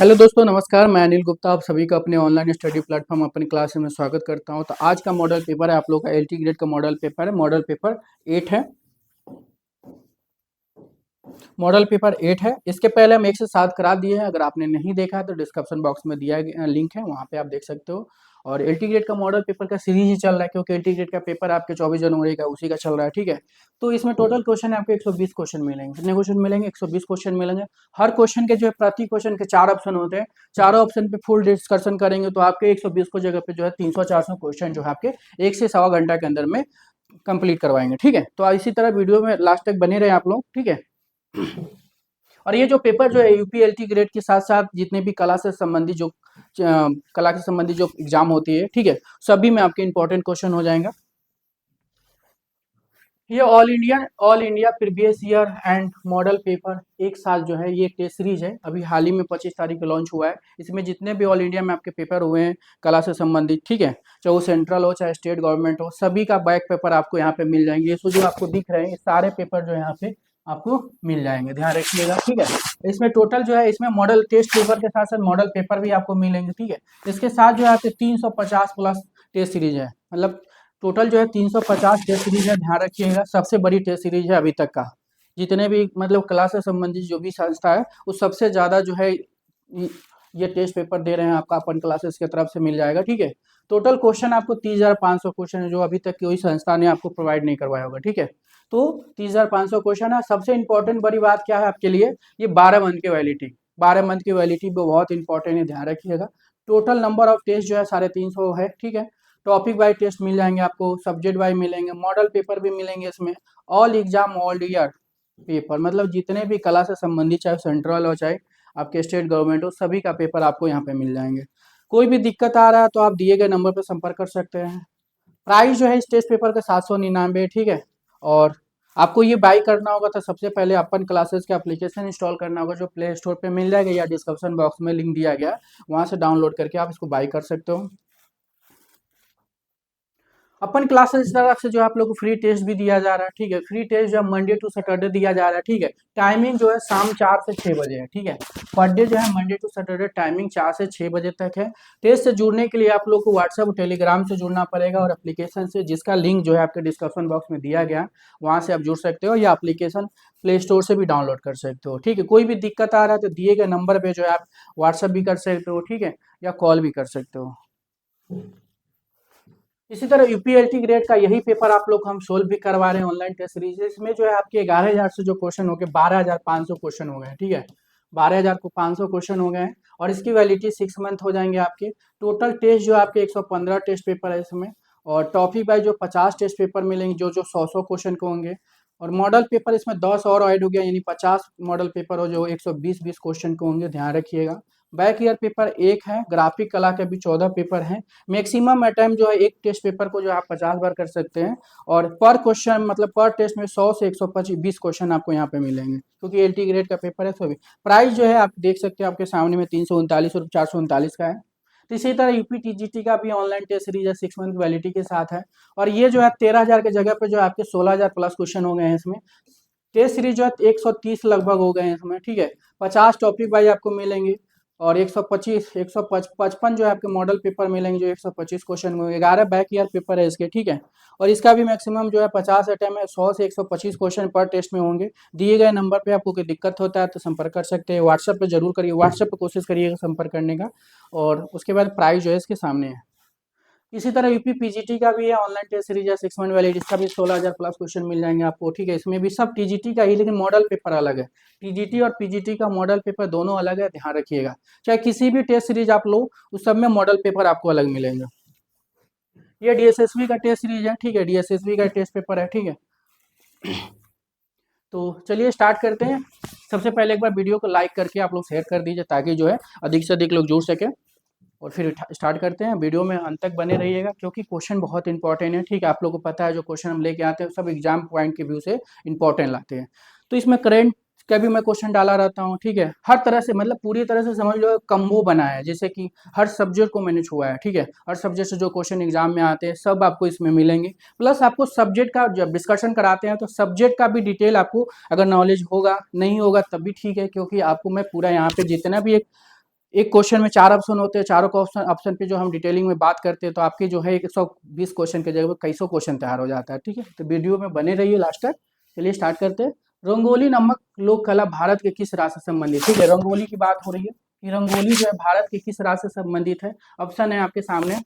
Hello दोस्तों, नमस्कार। मैं अनिल गुप्ता आप सभी का अपने ऑनलाइन स्टडी प्लेटफॉर्म अपनी क्लास में स्वागत करता हूं। तो आज का मॉडल पेपर है आप लोग का एलटी ग्रेड का मॉडल पेपर है। मॉडल पेपर 8 है। मॉडल पेपर 8 है। इसके पहले हम 1 से 7 करा दिए हैं। अगर आपने नहीं देखा है तो डिस्क्रिप्शन बॉक्स में दिया लिंक है, वहाँ पे आप देख सकते हो। और एलटी ग्रेड का मॉडल पेपर का सीरीज ही चल रहा है, क्योंकि एलटी ग्रेड का पेपर आपके 24 जनवरी का उसी का चल रहा है। ठीक है, तो इसमें टोटल क्वेश्चन आपको 120 क्वेश्चन मिलेंगे। कितने क्वेश्चन मिलेंगे? 120 क्वेश्चन मिलेंगे। हर क्वेश्चन के जो है प्रति क्वेश्चन के 4 ऑप्शन होते हैं। चारों ऑप्शन पे फुल डिस्कशन करेंगे तो आपके 120 को जगह पे जो है 300-400 क्वेश्चन जो है आपके 1 से सवा घंटा के अंदर में कंप्लीट करवाएंगे। ठीक है, तो इसी तरह वीडियो में लास्ट तक बने रहे आप लोग। ठीक है, और ये जो पेपर जो है यूपीएलटी ग्रेड के साथ साथ जितने भी कला से संबंधित जो कला से संबंधित जो एग्जाम होती है, ठीक है, सभी में आपके इंपॉर्टेंट क्वेश्चन हो जाएंगे। ये all India previous year and model paper एक साथ जो है ये टेस्ट सीरीज है। अभी हाल ही में 25 तारीख को लॉन्च हुआ है। इसमें जितने भी ऑल इंडिया में आपके पेपर हुए हैं कला से संबंधित, ठीक है, चाहे वो सेंट्रल हो चाहे स्टेट गवर्नमेंट हो, सभी का बैक पेपर आपको यहाँ पे मिल जाएंगे। ये जो आपको दिख रहे हैं सारे पेपर जो है यहाँ पे आपको मिल जाएंगे, ध्यान रखिएगा। ठीक है, इसमें टोटल जो है इसमें मॉडल टेस्ट पेपर के साथ साथ मॉडल पेपर भी आपको मिलेंगे। ठीक है, इसके साथ जो है आपके 350 प्लस टेस्ट सीरीज है। मतलब टोटल जो है 350 टेस्ट सीरीज है। ध्यान रखिएगा, सबसे बड़ी टेस्ट सीरीज है अभी तक का। जितने भी मतलब क्लास से संबंधित जो भी संस्था है वो सबसे ज़्यादा जो है ये टेस्ट पेपर दे रहे हैं आपका अपन क्लासेस की तरफ से मिल जाएगा। ठीक है, टोटल क्वेश्चन आपको 30,500 क्वेश्चन है, जो अभी तक कोई संस्था ने आपको प्रोवाइड नहीं करवाया होगा। ठीक है, तो 30,500 क्वेश्चन है। सबसे इंपॉर्टेंट बड़ी बात क्या है आपके लिए, ये 12 मंथ की वैलिडिटी। 12 मंथ की वैलिडिटी बहुत इंपॉर्टेंट है, ध्यान रखिएगा। टोटल नंबर ऑफ टेस्ट जो है 350 है। ठीक है, टॉपिक वाइज टेस्ट मिल जाएंगे आपको, सब्जेक्ट वाइज मिलेंगे, मॉडल पेपर भी मिलेंगे इसमें। All exam all year paper, मतलब जितने भी कला से संबंधित, चाहे सेंट्रल हो चाहे आपके स्टेट गवर्नमेंट हो, सभी का पेपर आपको यहाँ पे मिल जाएंगे। कोई भी दिक्कत आ रहा है तो आप दिए गए नंबर पर संपर्क कर सकते हैं। प्राइस जो है इस टेस्ट पेपर का 799। ठीक है, और आपको ये बाई करना होगा तो सबसे पहले अपन क्लासेस का एप्लीकेशन इंस्टॉल करना होगा, जो प्ले स्टोर पे मिल जाएगा या डिस्क्रिप्शन बॉक्स में लिंक दिया गया, वहाँ से डाउनलोड करके आप इसको बाई कर सकते हो। अपन क्लासेस तरफ से जो आप लोग को फ्री टेस्ट भी दिया जा रहा है। ठीक है, फ्री टेस्ट जो मंडे टू सैटरडे दिया जा रहा है। ठीक है, टाइमिंग जो है शाम 4 से 6 बजे है। ठीक है, पर डे जो है मंडे टू सैटरडे टाइमिंग 4 से 6 बजे तक है। टेस्ट से जुड़ने के लिए आप लोग को व्हाट्सएप और टेलीग्राम से जुड़ना पड़ेगा, और एप्लीकेशन से, जिसका लिंक जो है आपके डिस्क्रिप्शन बॉक्स में दिया गया, वहाँ से आप जुड़ सकते हो, या एप्लीकेशन प्ले स्टोर से भी डाउनलोड कर सकते हो। ठीक है, कोई भी दिक्कत आ रहा है तो दिए गए नंबर पर जो है आप व्हाट्सएप भी कर सकते हो। ठीक है, या कॉल भी कर सकते हो। इसी तरह यूपीएलटी ग्रेड का यही पेपर आप लोग हम सोल्व भी करवा रहे हैं ऑनलाइन टेस्ट सीरीज। इसमें जो है आपके 11,000 से जो क्वेश्चन हो गए 12,500 क्वेश्चन हो गए। ठीक है, 12,500 क्वेश्चन हो गए हैं, और इसकी वैलिडिटी 6 मंथ हो जाएंगे आपके। टोटल टेस्ट जो आपके 115 टेस्ट पेपर है इसमें, और टॉपिक वाइज जो 50 टेस्ट पेपर मिलेंगे, जो जो 100 क्वेश्चन के होंगे। और मॉडल पेपर इसमें 10 और ऐड हो गया, यानी 50 मॉडल पेपर हो, जो 120 क्वेश्चन के होंगे, ध्यान रखिएगा। बैक ईयर पेपर एक है, ग्राफिक कला के भी 14 पेपर हैं। मैक्सिमम अटेम्प्ट जो है एक टेस्ट पेपर को जो आप 50 बार कर सकते हैं, और पर क्वेश्चन मतलब पर टेस्ट में 100 से 120 क्वेश्चन आपको यहाँ पे मिलेंगे, क्योंकि एलटी ग्रेड का पेपर है। तो भी प्राइस जो है आप देख सकते हैं आपके सामने में 339 और 439 का है। तो इसी तरह यूपी टीजीटी का भी ऑनलाइन टेस्ट सीरीज है, 6 मंथ वैलिडिटी के साथ है। और ये जो है 13,000 के जगह पे जो आपके 16,000 प्लस क्वेश्चन हो गए हैं इसमें। टेस्ट सीरीज जो है 130 लगभग हो गए हैं इसमें। ठीक है, 50 टॉपिक वाइज आपको मिलेंगे, और 155 जो है आपके मॉडल पेपर मिलेंगे, जो 125 क्वेश्चन में 11 बैक ईयर पेपर है इसके। ठीक है, और इसका भी मैक्सिमम जो है 50 अटेम्प्ट है, 100 से 125 क्वेश्चन पर टेस्ट में होंगे। दिए गए नंबर पे आपको कोई दिक्कत होता है तो संपर्क कर सकते हैं। व्हाट्सएप पे जरूर करिए, व्हाट्सएप पे कोशिश करिएगा संपर्क करने का। और उसके बाद प्राइस जो है इसके सामने है। इसी तरह यूपी पीजीटी का भी है ऑनलाइन टेस्ट सीरीज है, 6 मंथ वैलिड। इसका भी 16,000 प्लस क्वेश्चन मिल जाएंगे आपको। ठीक है, इसमें भी सब टीजीटी का ही, लेकिन मॉडल पेपर अलग है। टीजीटी और पीजीटी का मॉडल पेपर दोनों अलग है, ध्यान रखिएगा। चाहे किसी भी टेस्ट सीरीज आप लो, उस सब में मॉडल पेपर आपको अलग मिलेंगे। ये डीएसएसबी का टेस्ट सीरीज है। ठीक है, डीएसएसबी का टेस्ट पेपर है। ठीक है, तो चलिए स्टार्ट करते हैं। सबसे पहले एक बार वीडियो को लाइक करके आप लोग शेयर कर दीजिए, ताकि जो है अधिक से अधिक लोग जुड़ सके। और फिर स्टार्ट करते हैं। वीडियो में अंत तक बने रहिएगा, क्योंकि क्वेश्चन बहुत इंपॉर्टेंट है। ठीक है, आप लोगों को पता है जो क्वेश्चन हम लेके आते हैं सब एग्जाम पॉइंट के व्यू से इंपॉर्टेंट लाते हैं। तो इसमें करंट का भी मैं क्वेश्चन डाला रहता हूँ। ठीक है, हर तरह से, मतलब पूरी तरह से समझ लो कम्बो बना है, जैसे कि हर सब्जेक्ट को मैंने छुआ है। ठीक है, हर सब्जेक्ट से जो क्वेश्चन एग्जाम में आते हैं सब आपको इसमें मिलेंगे। प्लस आपको सब्जेक्ट का जब डिस्कशन कराते हैं तो सब्जेक्ट का भी डिटेल आपको अगर नॉलेज होगा, नहीं होगा तब भी ठीक है, क्योंकि आपको मैं पूरा यहाँ पे जितना भी एक एक क्वेश्चन में 4 ऑप्शन होते हैं, चारों का ऑप्शन ऑप्शन पे जो हम डिटेलिंग में बात करते हैं तो आपकी जो है 120 क्वेश्चन की जगह पे कई सौ क्वेश्चन तैयार हो जाता है। ठीक है, तो वीडियो में बने रहिए लास्ट तक। चलिए स्टार्ट करते हैं। रंगोली नामक लोक कला भारत के किस राज्य से संबंधित? ठीक है, रंगोली की बात हो रही है कि रंगोली जो है भारत के किस राज्य से संबंधित है। ऑप्शन है आपके सामने।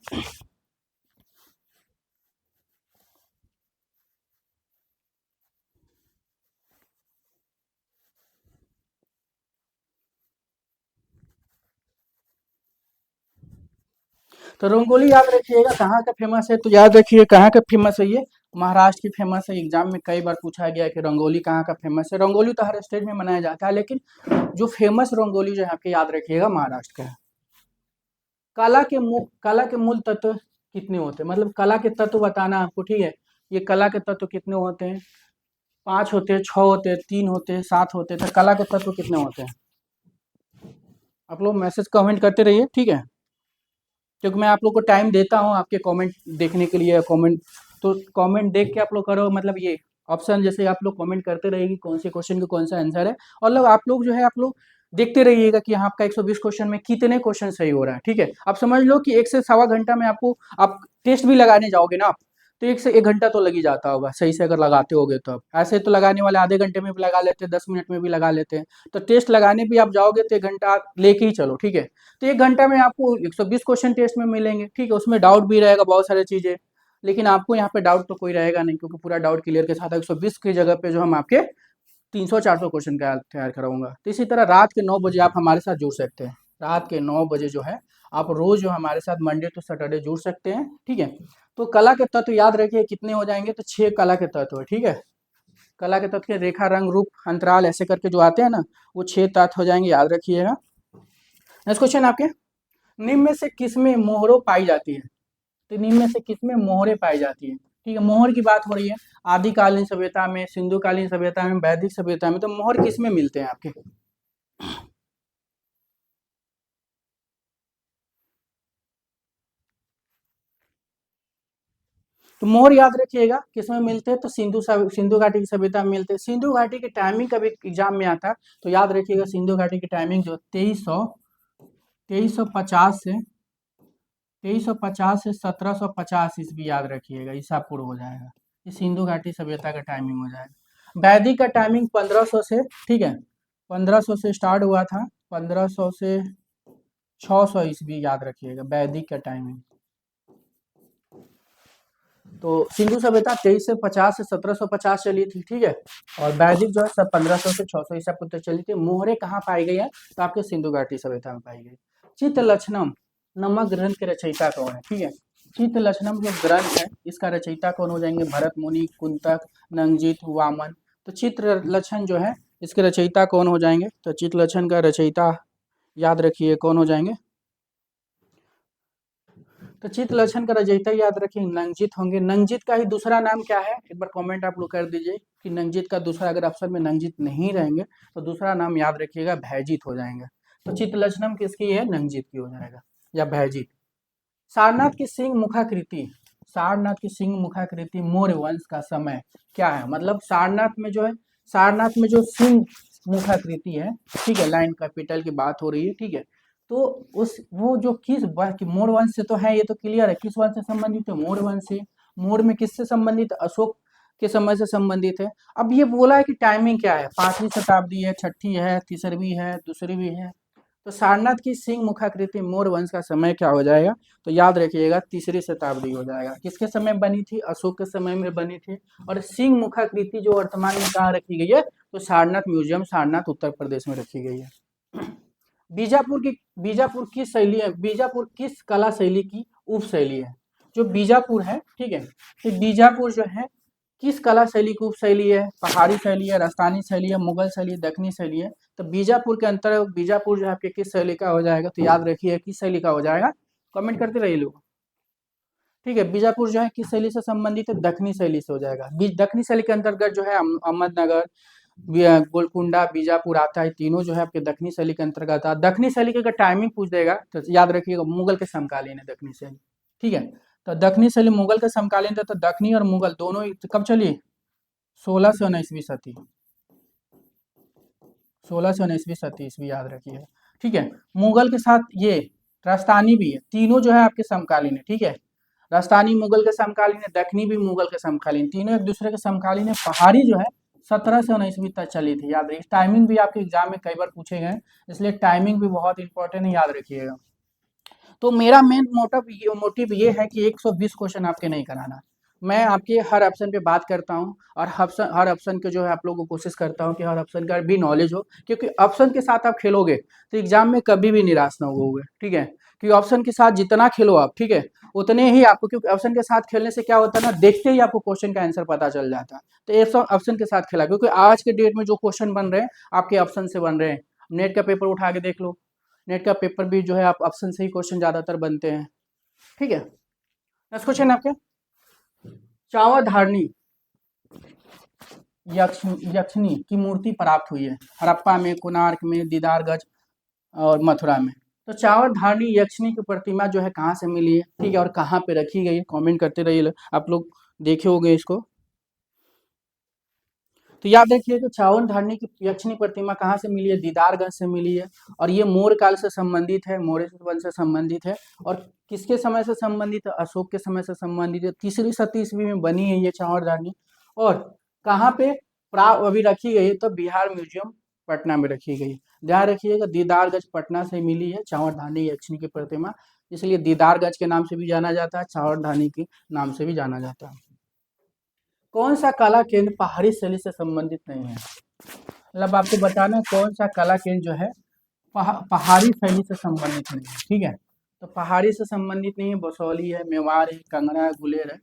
तो रंगोली याद रखिएगा कहाँ का फेमस है, तो याद रखिए कहाँ का फेमस है, ये महाराष्ट्र की फेमस है। एग्जाम में कई बार पूछा गया है कि रंगोली कहाँ का फेमस है। रंगोली तो हर स्टेट में मनाया जाता है, लेकिन जो फेमस रंगोली जो है आपके याद रखिएगा महाराष्ट्र का है। कला के मूल तत्व कितने होते हैं, मतलब कला के तत्व बताना आपको। ठीक है, ये कला के तत्व कितने होते हैं? 5 होते हैं, 6 होते हैं, 3 होते हैं, 7 होते हैं। तो कला के तत्व कितने होते हैं? आप लोग मैसेज कमेंट करते रहिए, ठीक है, क्योंकि मैं आप लोग को टाइम देता हूँ आपके कमेंट देखने के लिए। कमेंट तो कमेंट देख के आप लोग करो, मतलब ये ऑप्शन जैसे आप लोग कमेंट करते रहेंगे कौन से क्वेश्चन का कौन सा आंसर है। और लोग आप लोग जो है आप लोग देखते रहिएगा कि यहाँ आपका 120 क्वेश्चन में कितने क्वेश्चन सही हो रहा है। ठीक है, आप समझ लो कि 1 से सवा घंटा में आपको, आप टेस्ट भी लगाने जाओगे ना आप, तो 1 से 1 घंटा तो लग ही जाता होगा सही से अगर लगाते होगे तो। आप ऐसे तो लगाने वाले आधे घंटे में भी लगा लेते हैं, 10 मिनट में भी लगा लेते हैं। तो टेस्ट लगाने भी आप जाओगे तो 1 घंटा आप लेके ही चलो। ठीक है, तो 1 घंटा में आपको 120 क्वेश्चन टेस्ट में मिलेंगे। ठीक है, उसमें डाउट भी रहेगा बहुत सारी चीजें, लेकिन आपको यहाँ पे डाउट तो कोई रहेगा नहीं, क्योंकि पूरा डाउट क्लियर के साथ 120 की जगह पे जो हम आपके 300-400 क्वेश्चन का तैयार कराऊंगा। तो इसी तरह रात के 9 बजे आप हमारे साथ जुड़ सकते हैं। रात के 9 बजे जो है आप रोज जो हमारे साथ मंडे टू सैटरडे जुड़ सकते हैं। ठीक है, तो कला के तत्व याद रखिए कितने हो जाएंगे, तो 6 कला के तत्व है। ठीक है, कला के तत्व के रेखा, रंग, रूप, अंतराल ऐसे करके जो आते हैं ना, वो 6 तत्व हो जाएंगे, याद रखिएगा। नेक्स्ट क्वेश्चन आपके, निम्न में से किसमें मोहरों पाई जाती है? तो निम्न में से किसमें मोहरें पाई जाती है? ठीक है, मोहर की बात हो रही है। आदिकालीन सभ्यता में, सिंधु कालीन सभ्यता में, वैदिक सभ्यता में, तो मोहर किसमें मिलते हैं आपके? तो मोहर याद रखिएगा किसमें मिलते हैं, तो सिंधु घाटी की सभ्यता में मिलते हैं। सिंधु घाटी की टाइमिंग कभी एग्जाम में आता है, तो याद रखिएगा सिंधु घाटी की टाइमिंग जो 2350 से 2350 से 1750 ईस्वी, याद रखिएगा ईसा पूर्व हो जाएगा। ये सिंधु घाटी सभ्यता का टाइमिंग हो जाएगा। वैदिक का टाइमिंग 1500 से, ठीक है, 1500 से स्टार्ट हुआ था, 1500 से 600 ईस्वी, याद रखिएगा वैदिक का टाइमिंग। तो सिंधु सभ्यता 2350 से 1750 चली थी। ठीक है, और वैदिक जो है सब 1500 से 600 ईसा पूर्व तक चली थी। मोहरे कहाँ पाई गई है, तो आपके सिंधु घाटी सभ्यता में पाई गई। चित्त लक्षणम नामक ग्रंथ के रचयिता कौन है? ठीक है, चित्त लक्षणम जो ग्रंथ है इसका रचयिता कौन हो जाएंगे? भरत मुनि, कुंतक, नंगजीत, वामन। तो चित्र लक्षण जो है इसके रचयिता कौन हो जाएंगे? तो चित्त लक्षण का रचयिता याद रखिए कौन हो जाएंगे? तो चित्त लक्षण का रचयिता याद रखिए नंगजीत होंगे। नंगजीत का ही दूसरा नाम क्या है, एक बार कमेंट आप लोग कर दीजिए कि नंगजीत का दूसरा, अगर ऑप्शन में नंगजीत नहीं रहेंगे तो दूसरा नाम याद रखिएगा भयजीत हो जाएंगे। तो चित्त लक्षणम किसकी है? नंगजीत की हो जाएगा, या भयजीत। सारनाथ की सिंह मुखाकृति, सारनाथ की सिंह मुखाकृति मौर्य वंश का समय क्या है? मतलब सारनाथ में जो है, सारनाथ में जो सिंह मुखाकृति है, ठीक है, लाइन कैपिटल की बात हो रही है। ठीक है, तो उस वो जो किस मौर्य वंश से तो है, ये तो क्लियर है, किस वंश से संबंधित है? मौर्य वंश से। मौर्य में किससे संबंधित? अशोक के समय से संबंधित है। अब ये बोला है कि टाइमिंग क्या है, 5वीं शताब्दी है, छठी है, तीसरी है, दूसरी भी है। तो सारनाथ की सिंह मुखाकृति मौर्य वंश का समय क्या हो जाएगा? तो याद रखिएगा तीसरी शताब्दी हो जाएगा। किसके समय बनी थी? अशोक के समय में बनी थी। और सिंह मुखाकृति जो वर्तमान में कहाँ रखी गई है? तो सारनाथ म्यूजियम, सारनाथ उत्तर प्रदेश में रखी गई है। बीजापुर की शैली है, बीजापुर किस कला शैली की उप शैली है? जो बीजापुर है, ठीक है, तो बीजापुर जो है किस कला शैली की उप शैली है? पहाड़ी शैली है, राजस्थानी शैली है, मुगल शैली है, दक्षिणी शैली है। तो बीजापुर के अंतर बीजापुर जो है आपके किस शैली का हो जाएगा? तो याद रखिए किस शैली का हो जाएगा, कमेंट करते रहिए लोग। ठीक है, बीजापुर जो है किस शैली से संबंधित है? दक्षिणी शैली से हो जाएगा। दक्षिणी शैली के अंतर्गत जो है अहमदनगर, गोलकुंडा, बीजापुर आता है, तीनों जो है आपके दक्षिणी शैली के अंतर्गत आता है। दक्षिणी शैली की अगर टाइमिंग पूछ देगा तो याद रखिएगा मुगल के समकालीन है दक्षिणी शैली। ठीक है, तो दक्षिणी शैली मुगल के समकालीन था, तो दक्षिणी और मुगल दोनों कब चली? 1619वीं सदी, 1619वीं सदी ईस्वी, याद रखिए। ठीक है। मुगल के साथ ये राजस्थानी भी है, तीनों जो है आपके समकालीन है, ठीक है। राजस्थानी मुगल के समकालीन है, दक्षिणी भी मुगल के समकालीन, तीनों एक दूसरे के समकालीन है। पहाड़ी जो है 17 से 19वीं तक चली थी, याद रखिए। टाइमिंग भी आपके एग्जाम में कई बार पूछे गए, इसलिए टाइमिंग भी बहुत इंपॉर्टेंट है, याद रखिएगा। तो मेरा मेन मोटिव ये है कि 120 क्वेश्चन आपके नहीं कराना। मैं आपके हर ऑप्शन पे बात करता हूँ, और हर ऑप्शन के जो है आप लोगों को कोशिश करता हूँ कि हर ऑप्शन का भी नॉलेज हो, क्योंकि ऑप्शन के साथ आप खेलोगे तो एग्जाम में कभी भी निराश ना होगे, ठीक है। क्योंकि ऑप्शन के साथ जितना खेलो आप, ठीक है, उतने ही आपको, क्योंकि ऑप्शन के साथ खेलने से क्या होता है ना, देखते ही आपको क्वेश्चन का आंसर पता चल जाता है। तो ये ऑप्शन के साथ खेला, क्योंकि आज के डेट में जो क्वेश्चन बन रहे हैं आपके ऑप्शन से बन रहे हैं। नेट का पेपर उठा के देख लो, नेट का पेपर भी जो है आप ऑप्शन से ही क्वेश्चन ज्यादातर बनते हैं, ठीक है। नेक्स्ट क्वेश्चन आपके, चावल धारणी यक्षिणी की मूर्ति प्राप्त हुई है हड़प्पा में, कोणार्क में, दीदारगंज और मथुरा में। तो चावल धारणी यक्षिणी की प्रतिमा जो है कहाँ से मिली है, ठीक है, और कहाँ पे रखी गई है, कमेंट करते रहिए, आप लोग देखे होंगे इसको। तो याद रखिए कि चावल धारणी की यक्षिणी प्रतिमा कहाँ से मिली है, दीदारगंज से मिली है, और ये मौर्य काल से संबंधित है, मौर्य वंश से संबंधित है। और किसके समय से संबंधित है, अशोक के समय से संबंधित है। तीसरी सदी ईस्वी में बनी है ये चावल धारणी। और कहाँ पे अभी रखी गई है, तो बिहार म्यूजियम पटना में रखी गई। ध्यान रखिएगा, दीदारगंज पटना से मिली है चावल धारणी यक्षिणी की प्रतिमा, इसलिए दीदारगंज के नाम से भी जाना जाता है, चावल धारणी के नाम से भी जाना जाता है। कौन सा कला केंद्र पहाड़ी शैली से संबंधित नहीं है, मतलब आपको बताना है कौन सा कला केंद्र जो है पहाड़ी शैली से संबंधित नहीं है, ठीक है। तो पहाड़ी से संबंधित नहीं है, बसौली है, मेवाड़ है, कंगना है, गुलेर है।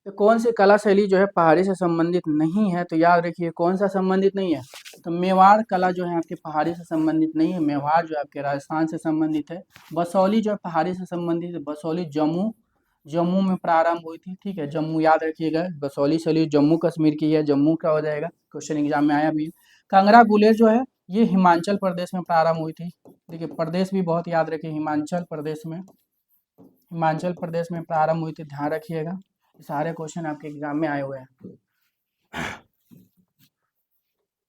तो कौन सी कला शैली जो है पहाड़ी से संबंधित नहीं है, तो याद रखिए कौन सा संबंधित नहीं है, तो मेवाड़ कला जो है आपके पहाड़ी से संबंधित नहीं है, मेवाड़ जो आपके राजस्थान से संबंधित है। बसौली जो है पहाड़ी से संबंधित है, बसौली जम्मू में प्रारंभ हुई थी, ठीक है, जम्मू याद रखिएगा, बसौली शैली जम्मू कश्मीर की है, जम्मू का हो जाएगा, क्वेश्चन एग्जाम में आया भी। कांगड़ा गुलेर जो है ये हिमाचल प्रदेश में प्रारंभ हुई थी, देखिए प्रदेश भी बहुत याद रखिए, हिमाचल प्रदेश में प्रारंभ हुई थी, ध्यान रखिएगा। सारे क्वेश्चन आपके एग्जाम में आए हुए हैं।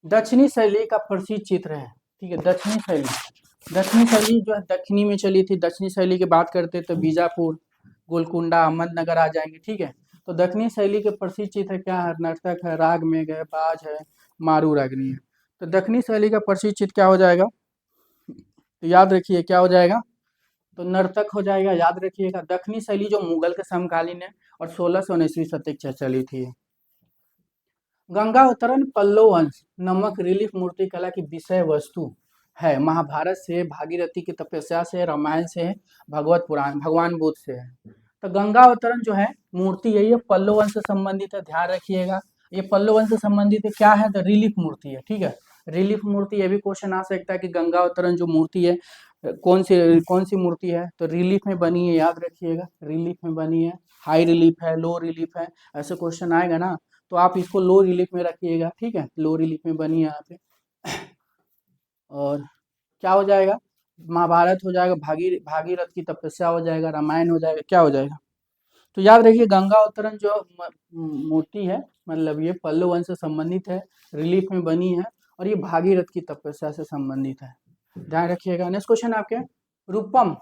दक्षिणी शैली का प्रसिद्ध चित्र है, ठीक है, दक्षिणी शैली जो है दक्षिणी में चली थी। दक्षिणी शैली की बात करते तो बीजापुर, गोलकुंडा, अहमदनगर आ जाएंगे, ठीक है। तो दक्षिणी शैली के प्रसिद्ध चित्र क्या है, नर्तक है, राग मेघ है, बाज है, मारू रागनी है। तो दक्षिणी शैली का प्रसिद्ध चित्र क्या हो जाएगा, तो याद रखिए क्या हो जाएगा, तो नर्तक हो जाएगा, याद रखिएगा। दक्षिणी शैली जो मुगल के समकालीन है और 16 से 19वीं सदी तक चली थी। गंगा अवतरण पल्लव वंश नमक रिलीफ मूर्ति कला की विषय वस्तु है, महाभारत से, भागीरथी की तपस्या से, रामायण से, भगवत पुराण, भगवान बुद्ध से है। तो गंगा अवतरण जो है मूर्ति है, ये पल्लव वंश से संबंधित है, ध्यान रखिएगा। ये पल्लव वंश से संबंधित है, क्या है, तो रिलीफ मूर्ति है, ठीक है। रिलीफ मूर्ति, ये भी क्वेश्चन आ सकता है कि गंगा अवतरण जो मूर्ति है कौन सी मूर्ति है, तो रिलीफ में बनी है, याद रखिएगा, रिलीफ में बनी है, हाई रिलीफ है, लो रिलीफ है, ऐसे क्वेश्चन आएगा ना, तो आप इसको लो रिलीफ में रखिएगा, ठीक है, लो रिलीफ में बनी है यहाँ पे। और क्या हो जाएगा, महाभारत हो जाएगा, भागीरथ की तपस्या हो जाएगा, रामायण हो जाएगा, क्या हो जाएगा। तो याद रखिए गंगा अवतरण जो मूर्ति है, मतलब ये पल्लव वंश से संबंधित है, रिलीफ में बनी है, और ये भागीरथ की तपस्या से संबंधित है, ध्यान रखिएगा। नेक्स्ट क्वेश्चन आपके, रूपम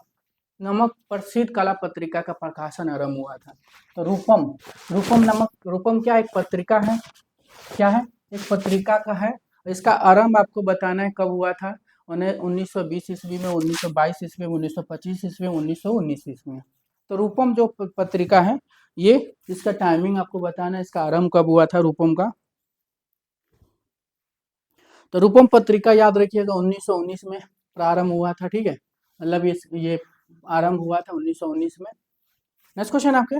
नमक प्रसिद्ध कला पत्रिका का प्रकाशन आरंभ हुआ था। तो रूपम क्या एक पत्रिका है, क्या है, एक पत्रिका का है। इसका आरंभ आपको बताना है कब हुआ था, 1920 ईस्वी में, 1922 ईस्वी में, 1925 ईस्वी में, 1919 ईस्वी में। तो रूपम जो पत्रिका है ये, इसका टाइमिंग आपको बताना है, इसका आरंभ कब हुआ था रूपम का। तो रूपम पत्रिका याद रखिएगा 1919 में प्रारंभ हुआ था, ठीक है, मतलब ये आरंभ हुआ था 1919 में। नेक्स्ट क्वेश्चन आपके,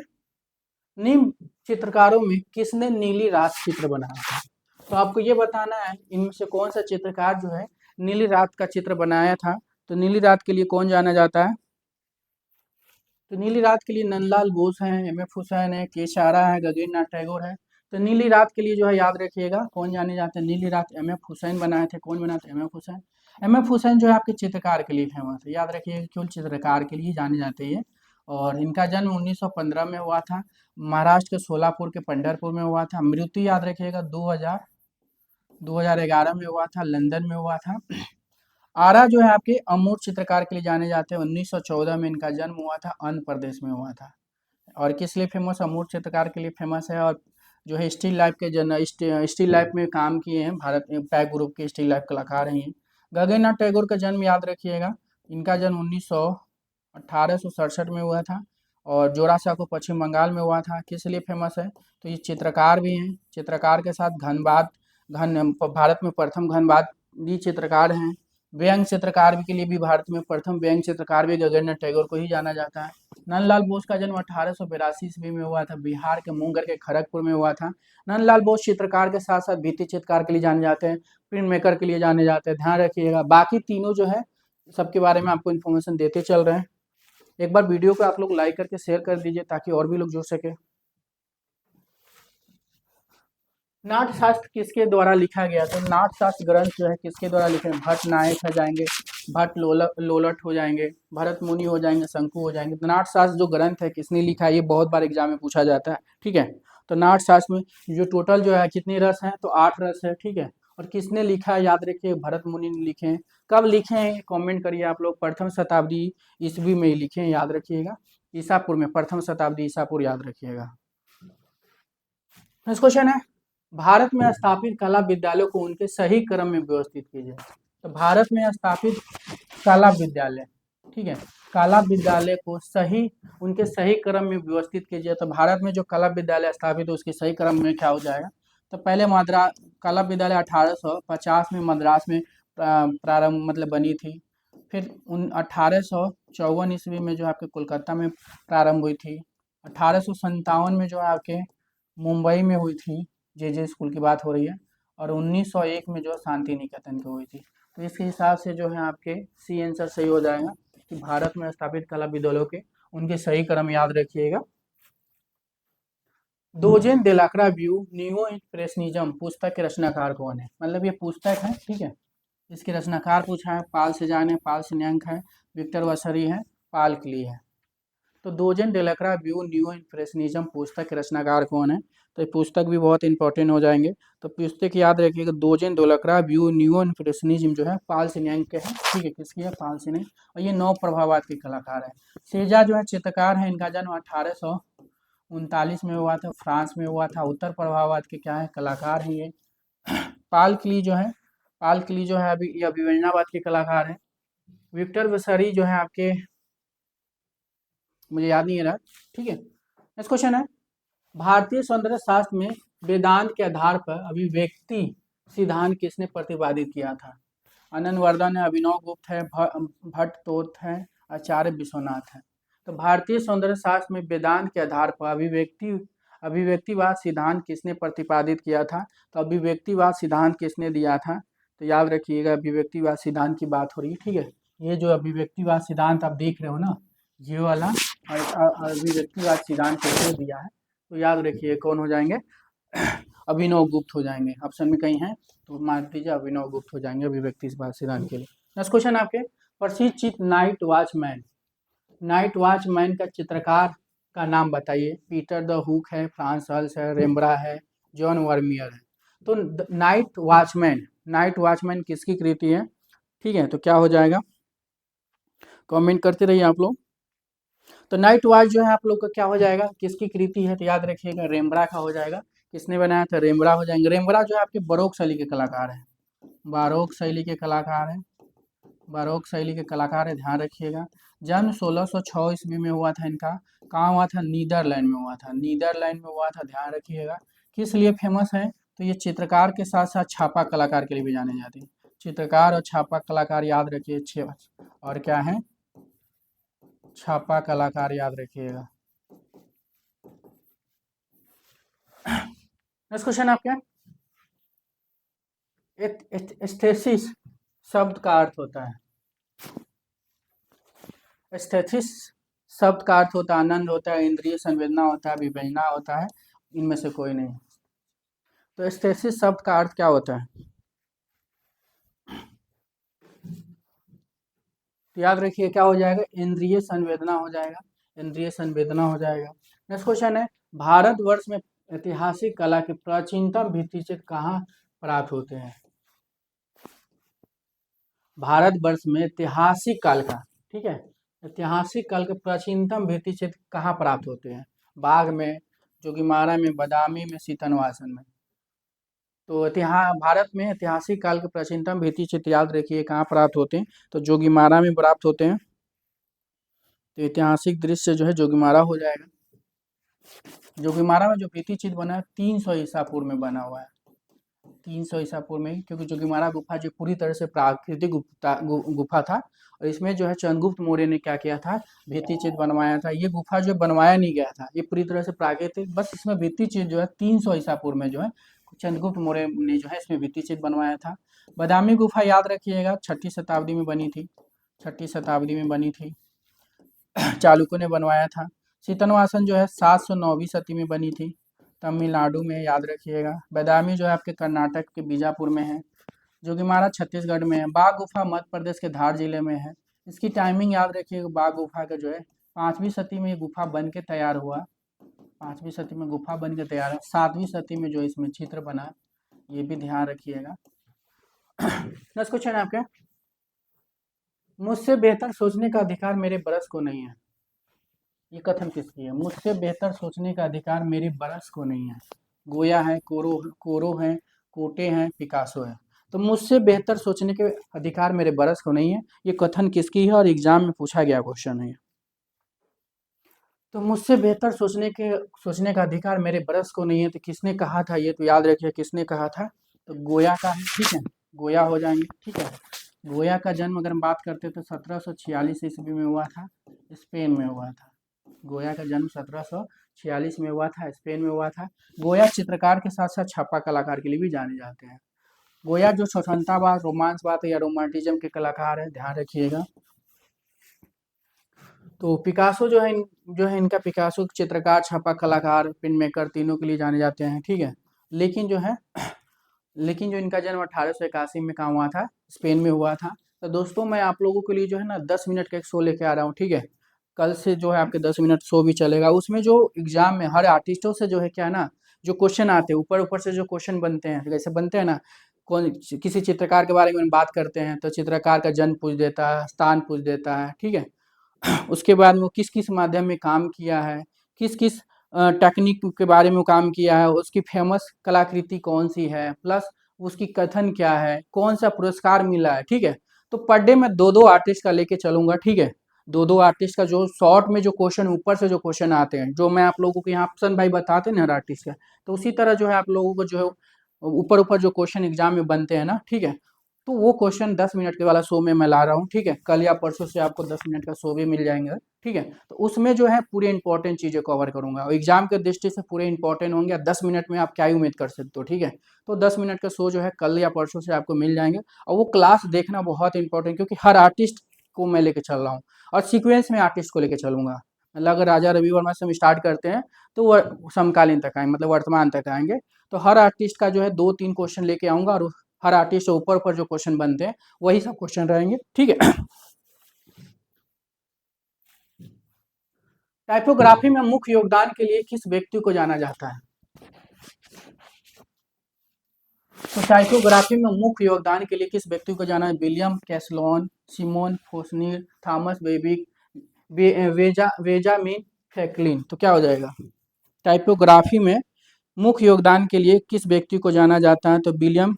निम्न चित्रकारों में किसने नीली रात चित्र बनाया था। तो आपको ये बताना है इनमें से कौन सा चित्रकार जो है नीली रात का चित्र बनाया था। तो नीली रात के लिए कौन जाना जाता है, तो नीली रात के लिए नंदलाल बोस हैं, एम.एफ. हुसैन है, के. शारा है, गगनेन्द्र नाथ टैगोर है। तो नीली रात के लिए जो है याद रखिएगा कौन जाने जाते हैं, नीली रात एम.एफ. हुसैन बनाए थे। कौन बनाए थे, एम.एफ. हुसैन। एम.एफ. हुसैन जो है आपके चित्रकार के लिए फेमस है, याद रखिएगा केवल चित्रकार के लिए जाने जाते हैं। और इनका जन्म 1915 में हुआ था, महाराष्ट्र के सोलापुर के पंढरपुर में हुआ था। मृत्यु याद रखिएगा 2011 में हुआ था, लंदन में हुआ था। आरा जो है आपके अमूर्त चित्रकार के लिए जाने जाते हैं। 1914 में इनका जन्म हुआ था, आंध्र प्रदेश में हुआ था। और किस लिए फेमस? अमूर्त चित्रकार के लिए फेमस है। और जो है स्टील लाइफ के स्टील लाइफ में काम किए हैं, भारत में पैक ग्रुप के स्टील लाइफ कलाकार हैं ये। गगननाथ टैगोर का जन्म याद रखिएगा, इनका जन्म 1867 में हुआ था और जोरासा को पश्चिम बंगाल में हुआ था। किस लिए फेमस है? तो ये चित्रकार भी हैं, चित्रकार के साथ भारत में प्रथम घनवादी चित्रकार हैं। व्यंग चित्रकार के लिए भी भारत में प्रथम व्यंग चित्रकार भी गगननाथ टैगोर को ही जाना जाता है। नंदलाल बोस का जन्म 1882 ईस्वी में हुआ था, बिहार के मुंगेर के खड़गपुर में हुआ था। नंदलाल बोस चित्रकार के साथ साथ भित्ति चित्रकार के लिए जाने जाते हैं, प्रिंट मेकर के लिए जाने जाते हैं, ध्यान रखिएगा। बाकी तीनों जो है सबके बारे में आपको इन्फॉर्मेशन देते चल रहे हैं। एक बार वीडियो को आप लोग लाइक करके शेयर कर दीजिए ताकि और भी लोग जुड़ सके। नाट्यशास्त्र किसके द्वारा लिखा गया? तो नाट्यशास्त्र ग्रंथ जो है किसके द्वारा लिखे? भट्ट नायक हो जाएंगे, भट्ट लोलट हो जाएंगे, भरत मुनि हो जाएंगे, शंकु हो जाएंगे। तो नाट्यशास्त्र जो ग्रंथ है किसने लिखा है, ये बहुत बार एग्जाम में पूछा जाता है, ठीक है। तो नाट्यशास्त्र में जो टोटल जो है कितने रस हैं? तो 8 रस है, ठीक है। और किसने लिखा है? याद रखिए भरत मुनि ने लिखे हैं। कब लिखे हैं कॉमेंट करिए आप लोग। प्रथम शताब्दी ईस्वी में ही लिखे हैं, याद रखिएगा। ईसापुर में, प्रथम शताब्दी ईसापुर, याद रखिएगा। नेक्स्ट क्वेश्चन है, भारत में स्थापित कला विद्यालयों को उनके सही क्रम में व्यवस्थित कीजिए। तो भारत में स्थापित कला विद्यालय, ठीक है, कला विद्यालय को उनके सही क्रम में व्यवस्थित कीजिए। तो भारत में जो कला विद्यालय स्थापित है उसके सही क्रम में क्या हो जाएगा? तो पहले कला विद्यालय 1850 में मद्रास में प्रारंभ मतलब बनी थी। फिर 1854 ईस्वी में जो आपके कोलकाता में प्रारंभ हुई थी। 1857 में जो है आपके मुंबई में हुई थी, जे स्कूल की बात हो रही है। और 1901 में जो शांति निकेतन की हुई थी। तो इसके हिसाब से जो है आपके सी आंसर सही हो जाएगा कि भारत में स्थापित कला विद्यालयों के उनके सही क्रम याद रखिएगा। दोजेन डेलाक्रा व्यू न्यू इम्प्रेशनिज्म पुस्तक के रचनाकार कौन है? मतलब ये पुस्तक है, ठीक है, इसके रचनाकार पूछा है। पाल सेजान है, पाल सिन्यांक है, विक्टर वसरी है, पाल क्ली है। तो दोजेन डेलाक्रा व्यू न्यू इम्प्रेशनिज्म पुस्तक के रचनाकार कौन है? तो ये पुस्तक भी बहुत इंपॉर्टेंट हो जाएंगे। तो पुस्तक याद रखिएगा, दोजेन डेलाक्रा व्यू न्यू इम्प्रेशनिज्म जो है पाल सिन्यांक के हैं, ठीक है। किसकी है? पाल सिन्यांक। और ये नौ प्रभाववाद के कलाकार है। सेजा जो है चित्रकार है, इनका जन्म 1839 में हुआ था, फ्रांस में हुआ था। उत्तर प्रभाववाद के क्या है? कलाकार हैं ये। पाल क्ली जो है, पाल क्ली जो है अभी ये अभिव्यंजनावाद के कलाकार हैं। विक्टर वसरी जो है आपके, मुझे याद नहीं है रहा, ठीक है। नेक्स्ट क्वेश्चन है, भारतीय सौंदर्य शास्त्र में वेदांत के आधार पर अभिव्यक्ति सिद्धांत किसने प्रतिपादित किया था? आनंदवर्धन है, अभिनव गुप्त है, भट्टतोत है, आचार्य विश्वनाथ है। तो भारतीय सौंदर्य शास्त्र में वेदांत के आधार पर अभिव्यक्तिवाद सिद्धांत किसने प्रतिपादित किया था? तो अभिव्यक्तिवाद सिद्धांत किसने दिया था? तो याद रखिएगा अभिव्यक्तिवाद सिद्धांत की बात हो रही है, ठीक है। ये जो अभिव्यक्तिवाद सिद्धांत आप देख रहे हो ना, ये वाला अभिव्यक्तिवाद सिद्धांत किसने दिया है? तो याद रखिए कौन हो जाएंगे? अभिनव गुप्त हो जाएंगे। ऑप्शन में कहीं है तो मान लीजिए अभिनव गुप्त हो जाएंगे अभिव्यक्तिवाद सिद्धांत के लिए। नेक्स्ट क्वेश्चन आपके, प्रसिद्ध चित्र नाइट वॉचमैन का चित्रकार का नाम बताइए। पीटर द हुक है, फ्रांस हल्स है, रेम्ब्रा है, जॉन वर्मियर है। तो नाइट वॉचमैन किसकी कृति है? ठीक है, तो क्या हो जाएगा? कमेंट करते रहिए आप लोग। तो नाइट वॉच जो है आप लोग का क्या हो जाएगा? किसकी कृति है? तो याद रखिएगा रेम्ब्रा का हो जाएगा। किसने बनाया था? रेम्ब्रा हो जाएंगे। रेम्ब्रा जो है आपके बारोक शैली के कलाकार हैं, बारोक शैली के कलाकार हैं, बारोक शैली के कलाकार है, ध्यान रखिएगा। जन्म 1606 ईस्वी में हुआ था इनका। कहाँ हुआ था? नीदरलैंड में हुआ था, नीदरलैंड में हुआ था, ध्यान रखिएगा। किस लिए फेमस है? तो ये चित्रकार के साथ साथ छापा कलाकार के लिए भी जाने जाते हैं। चित्रकार और छापा कलाकार याद रखिए, और क्या है? छापा कलाकार याद रखिएगा। नेक्स्ट क्वेश्चन आपका, एस्थेसिस शब्द का अर्थ होता है, एस्थेसिस शब्द का अर्थ होता है आनंद होता है, इंद्रिय संवेदना होता है, विवेचना होता है, इनमें से कोई नहीं। तो एस्थेसिस शब्द का अर्थ क्या होता है? तो याद रखिए क्या हो जाएगा? इंद्रिय संवेदना हो जाएगा, इंद्रिय संवेदना हो जाएगा। नेक्स्ट क्वेश्चन है, भारतवर्ष में ऐतिहासिक कला के प्राचीनतम भित्तिचित्र कहाँ प्राप्त होते हैं? भारतवर्ष में ऐतिहासिक काल का, ठीक है, ऐतिहासिक काल के प्राचीनतम भित्ति चित्र कहाँ प्राप्त होते हैं? बाग में, जोगीमारा में, बदामी में, सीतनवासन में। तो भारत में ऐतिहासिक काल के प्राचीनतम भित्ति चित्र याद रखिए कहाँ प्राप्त होते हैं? तो जोगीमारा में प्राप्त होते हैं। तो ऐतिहासिक दृश्य जो है जोगीमारा हो जाएगा। जोगीमारा में जो भित्ति चित्र बना है 300 ईसा पूर्व में बना हुआ है, 300 ईसा पूर्व में, क्योंकि जोगीमारा गुफा जो पूरी तरह से प्राकृतिक गुफा था। और इसमें जो है चंद्रगुप्त मौर्य ने क्या किया था? भित्ति चित्र बनवाया था। ये गुफा जो बनवाया नहीं गया था, ये पूरी तरह से प्राकृतिक, बस इसमें भित्ति चित्र जो है 300 ईसा पूर्व में जो है चंद्रगुप्त मौर्य ने जो है इसमें भित्ति चित्र बनवाया था। बदामी गुफा याद रखिएगा 6ठी शताब्दी में बनी थी, 6ठी शताब्दी में बनी थी, चालुक्यों ने बनवाया था। सीतनवासन जो है 709वीं सदी में बनी थी, तमिलनाडु में, याद रखिएगा। बदामी जो है आपके कर्नाटक के बीजापुर में है। जोगीमारा छत्तीसगढ़ में है। बाघ गुफा मध्य प्रदेश के धार जिले में है। इसकी टाइमिंग याद रखिएगा, बाघ गुफा का जो है 5वीं सदी में ये गुफा बन के तैयार हुआ, 5वीं सदी में गुफा बन के तैयार है। 7वीं सदी में जो इसमें चित्र बना, ये भी ध्यान रखिएगा। नेक्स्ट क्वेश्चन है आपके, मुझसे बेहतर सोचने का अधिकार मेरे बरस को नहीं है। ये कथन किसकी है? मुझसे बेहतर सोचने का अधिकार मेरे बरस को नहीं है। गोया है, कोरो है, कोटे हैं, पिकासो है। तो मुझसे बेहतर सोचने के अधिकार मेरे बरस को नहीं है, ये कथन किसकी है और एग्जाम में पूछा गया क्वेश्चन है। तो मुझसे बेहतर सोचने का अधिकार मेरे बरस को नहीं है, तो किसने कहा था? ये तो याद रखिए किसने कहा था, तो गोया का है, ठीक है, गोया हो जाएंगे, ठीक है। गोया का जन्म अगर हम बात करते तो 1746 ईस्वी में हुआ था, स्पेन में हुआ था। गोया का जन्म 1746 में हुआ था, स्पेन में हुआ था। गोया चित्रकार के साथ साथ छापा कलाकार के लिए भी जाने जाते हैं। गोया जो स्वतंत्रतावाद, रोमांसवाद या रोमांटिज्म के कलाकार है, ध्यान रखिएगा। तो पिकासो जो है इनका पिकासो चित्रकार, छापा कलाकार, पिन मेकर तीनों के लिए जाने जाते हैं, ठीक है। लेकिन जो इनका जन्म 1881 में कहाँ हुआ था? स्पेन में हुआ था। तो दोस्तों मैं आप लोगों के लिए जो है ना 10 मिनट का एक शो लेके आ रहा हूँ, ठीक है। कल से जो है आपके 10 मिनट शो भी चलेगा। उसमें जो एग्जाम में हर आर्टिस्टों से जो है क्या ना, जो क्वेश्चन आते हैं ऊपर ऊपर से जो क्वेश्चन बनते हैं, जैसे बनते हैं ना, कौन किसी चित्रकार के बारे में बात करते हैं तो चित्रकार का जन्म पूछ देता है, स्थान पूछ देता है, ठीक है। उसके बाद में वो किस किस माध्यम में काम किया है, किस किस टेक्निक के बारे में काम किया है, उसकी फेमस कलाकृति कौन सी है, प्लस उसकी कथन क्या है, कौन सा पुरस्कार मिला है, ठीक है। तो पर डे मैं 2-2 आर्टिस्ट का लेके चलूंगा, ठीक है। 2-2 आर्टिस्ट का जो शॉर्ट में जो क्वेश्चन ऊपर से जो क्वेश्चन आते हैं, जो मैं आप लोगों को यहाँ ऑप्शन भाई बताते हैं ना हर आर्टिस्ट का, तो उसी तरह जो है आप लोगों को जो है ऊपर ऊपर जो क्वेश्चन एग्जाम में बनते हैं ना, ठीक है। तो वो क्वेश्चन 10 मिनट के वाला शो में मैं ला रहा हूँ, ठीक है। कल या परसों से आपको 10 मिनट का शो भी मिल जाएंगे, ठीक है। तो उसमें जो है पूरे इंपॉर्टेंट चीजें कवर करूंगा और एग्जाम के दृष्टि से पूरे इंपॉर्टेंट होंगे। 10 मिनट में आप क्या ही उम्मीद कर सकते हो, ठीक है। तो 10 मिनट का शो जो है कल या परसों से आपको मिल जाएंगे। और वो क्लास देखना बहुत इंपॉर्टेंट, क्योंकि हर आर्टिस्ट को मैं लेके चल रहा हूँ और सीक्वेंस में आर्टिस्ट को लेके चलूंगा। मतलब अगर राजा रवि वर्मा से हम स्टार्ट करते हैं तो वह समकालीन तक आएंगे, मतलब वर्तमान तक आएंगे। तो हर आर्टिस्ट का जो है 2-3 क्वेश्चन लेके आऊंगा और हर आर्टिस्ट से ऊपर ऊपर जो क्वेश्चन बनते हैं वही सब क्वेश्चन रहेंगे, ठीक है। टाइपोग्राफी में मुख्य योगदान के लिए किस व्यक्ति को जाना जाता है? तो टाइपोग्राफी में मुख्य योगदान के लिए किस व्यक्ति को जाना है? William Caslon, Simon Fournier, Thomas Bewick, Benjamin Franklin. तो क्या हो जाएगा? टाइपोग्राफी में मुख्य योगदान के लिए किस व्यक्ति को जाना जाता है? तो विलियम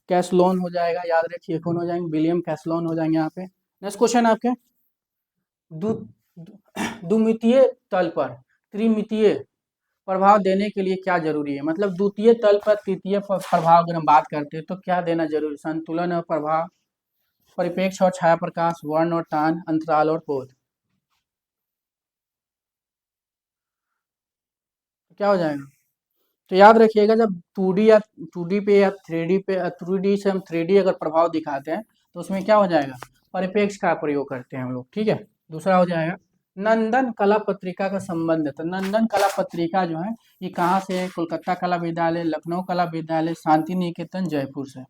कैसलोन हो जाएगा, याद रखिए कौन हो जाएंगे? विलियम कैसलोन हो जाएंगे यहाँ पे। नेक्स्ट क्वेश्चन आपके, द्विमितीय तल पर त्रिमितीय प्रभाव देने के लिए क्या जरूरी है? मतलब द्वितीय तल पर तृतीय प्रभाव अगर हम बात करते हैं तो क्या देना जरूरी? संतुलन और प्रभाव, परिपेक्ष और छाया प्रकाश, वर्ण और तान, अंतराल और पोत। क्या हो जाएगा? तो याद रखिएगा जब 2D पे या 3D पे, 3D से हम 3D अगर प्रभाव दिखाते हैं तो उसमें क्या हो जाएगा? परिपेक्ष का प्रयोग करते हैं हम लोग, ठीक है। दूसरा हो जाएगा नंदन कला पत्रिका का संबंध। तो नंदन कला पत्रिका जो है ये कहाँ से है? कोलकाता कला विद्यालय, लखनऊ कला विद्यालय, शांति निकेतन, जयपुर से।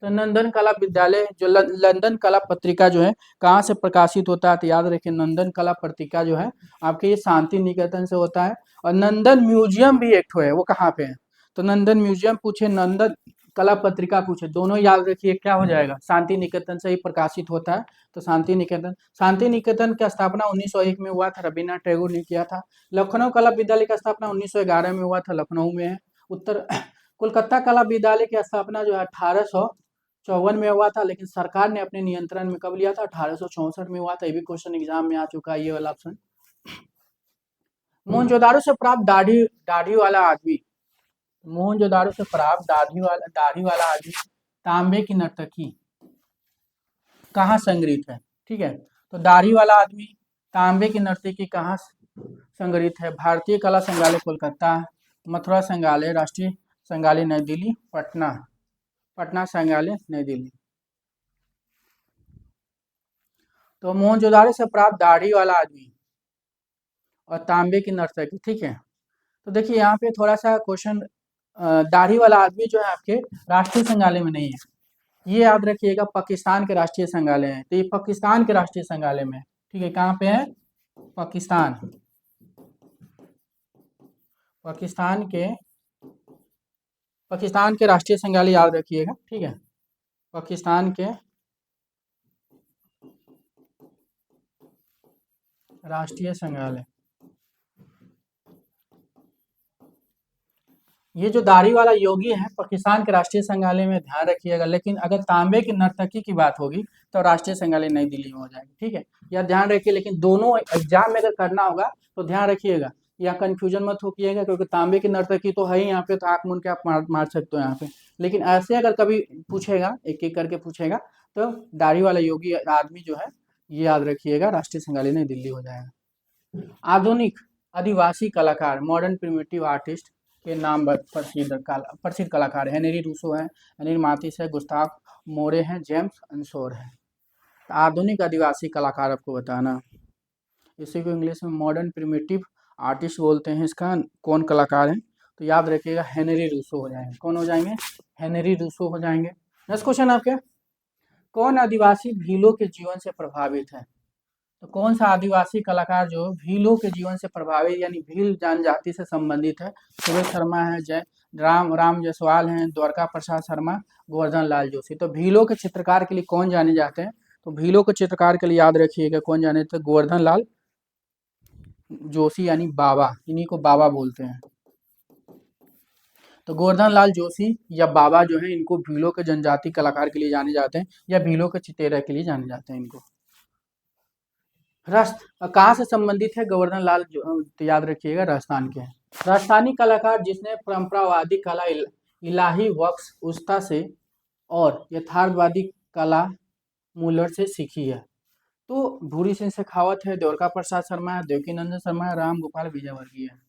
तो नंदन कला विद्यालय जो लंदन कला पत्रिका जो है कहाँ से प्रकाशित होता है? तो याद रखिए नंदन कला पत्रिका जो है आपके ये शांति निकेतन से होता है। और नंदन म्यूजियम भी एक है, वो कहाँ पे है? तो नंदन म्यूजियम पूछे, नंदन कला पत्रिका पूछे, दोनों याद रखिए क्या हो जाएगा, शांति निकेतन से ही प्रकाशित होता है। तो शांति निकेतन की स्थापना 1901 में हुआ था, रविन्द्रनाथ टैगोर ने किया था। लखनऊ कला विद्यालय का स्थापना 1911 में हुआ था, लखनऊ में है। उत्तर कोलकाता कला विद्यालय की स्थापना जो है 1854 में हुआ था, लेकिन सरकार ने अपने नियंत्रण में कब लिया था, 1864 में हुआ था। ये भी क्वेश्चन एग्जाम में आ चुका है, ये वाला ऑप्शन। मोहनजोदाड़ो से प्राप्त दाढ़ी वाला आदमी, मोहनजोदाड़ो से प्राप्त दाढ़ी वाला आदमी तांबे की नर्तकी कहाँ संग्रहित है, ठीक है। तो दाढ़ी वाला आदमी तांबे की नर्तकी कहाँ संग्रहित है, भारतीय कला संग्रहालय कोलकाता, मथुरा संग्रहालय, राष्ट्रीय संग्रहालय नई दिल्ली, पटना संग्रहालय नई दिल्ली। तो मोहनजोदाड़ो से प्राप्त दाढ़ी वाला आदमी और तांबे की नर्तकी, ठीक है। तो देखिए यहाँ पे थोड़ा सा क्वेश्चन, दाढ़ी वाला आदमी जो है आपके राष्ट्रीय संग्रहालय में नहीं है, ये याद रखिएगा, पाकिस्तान के राष्ट्रीय संग्रहालय है। तो ये पाकिस्तान के राष्ट्रीय संग्रहालय में, ठीक है, कहाँ पे है, पाकिस्तान के राष्ट्रीय संग्रहालय याद रखिएगा, ठीक है, पाकिस्तान के राष्ट्रीय संग्रहालय। ये जो दाढ़ी वाला योगी है पाकिस्तान के राष्ट्रीय संग्रहालय में, ध्यान रखिएगा। लेकिन अगर तांबे की नर्तकी की बात होगी तो राष्ट्रीय संग्रहालय नई दिल्ली में हो जाएगी, ठीक है, यह ध्यान रखिए। लेकिन दोनों एग्जाम में अगर करना होगा तो ध्यान रखिएगा, या कंफ्यूजन मत होइएगा, क्योंकि तांबे की नर्तकी तो है ही यहाँ पे, तो आंख मूंद के आप मार सकते हो यहाँ पे। लेकिन ऐसे अगर कभी पूछेगा, एक एक करके पूछेगा, तो दाढ़ी वाला योगी आदमी जो है, ये याद रखिएगा, राष्ट्रीय संग्रहालय नई दिल्ली हो जाएगा। आधुनिक आदिवासी कलाकार, मॉडर्न प्रिमिटिव आर्टिस्ट के नाम प्रसिद्ध कलाकार हेनरी रूसो है, अनिल मातिस है, गुस्ताव मोरे हैं, जेम्स अंसोर है। आधुनिक आदिवासी कलाकार आपको बताना, इसी को इंग्लिश में मॉडर्न प्रिमिटिव आर्टिस्ट बोलते हैं। इसका कौन कलाकार है, तो याद रखिएगा हेनरी रूसो हो जाएंगे। कौन हो जाएंगे, हेनरी रूसो हो जाएंगे। नेक्स्ट क्वेश्चन आपके, कौन आदिवासी भीलों के जीवन से प्रभावित है। तो कौन सा आदिवासी कलाकार जो भीलों के जीवन से प्रभावित, यानी भील जनजाति से संबंधित है। सुरेश शर्मा है, राम जायसवाल हैं, द्वारका प्रसाद शर्मा, गोवर्धन लाल जोशी। तो भीलों के चित्रकार के लिए कौन जाने जाते हैं, तो भीलों के चित्रकार के लिए याद रखिएगा कौन जाने जाते हैं, गोवर्धन लाल जोशी, यानी बाबा, इन्हीं को बाबा बोलते हैं। तो गोवर्धन लाल जोशी या बाबा जो है, इनको भीलों के जनजाति कलाकार के लिए जाने जाते हैं, या भीलों के चितेरा के लिए जाने जाते हैं इनको। कहाँ से संबंधित है गोवर्धन लाल, तो याद रखिएगा राजस्थान के हैं। राजस्थानी कलाकार जिसने परंपरावादी कला इलाही वक्स उस्ता से और यथार्थवादी कला मूलर से सीखी है। तो भूरी सिंह शेखावत है, द्वारका प्रसाद शर्मा है, देवकीनंदन शर्मा है, राम गोपाल विजयवर्गीय है।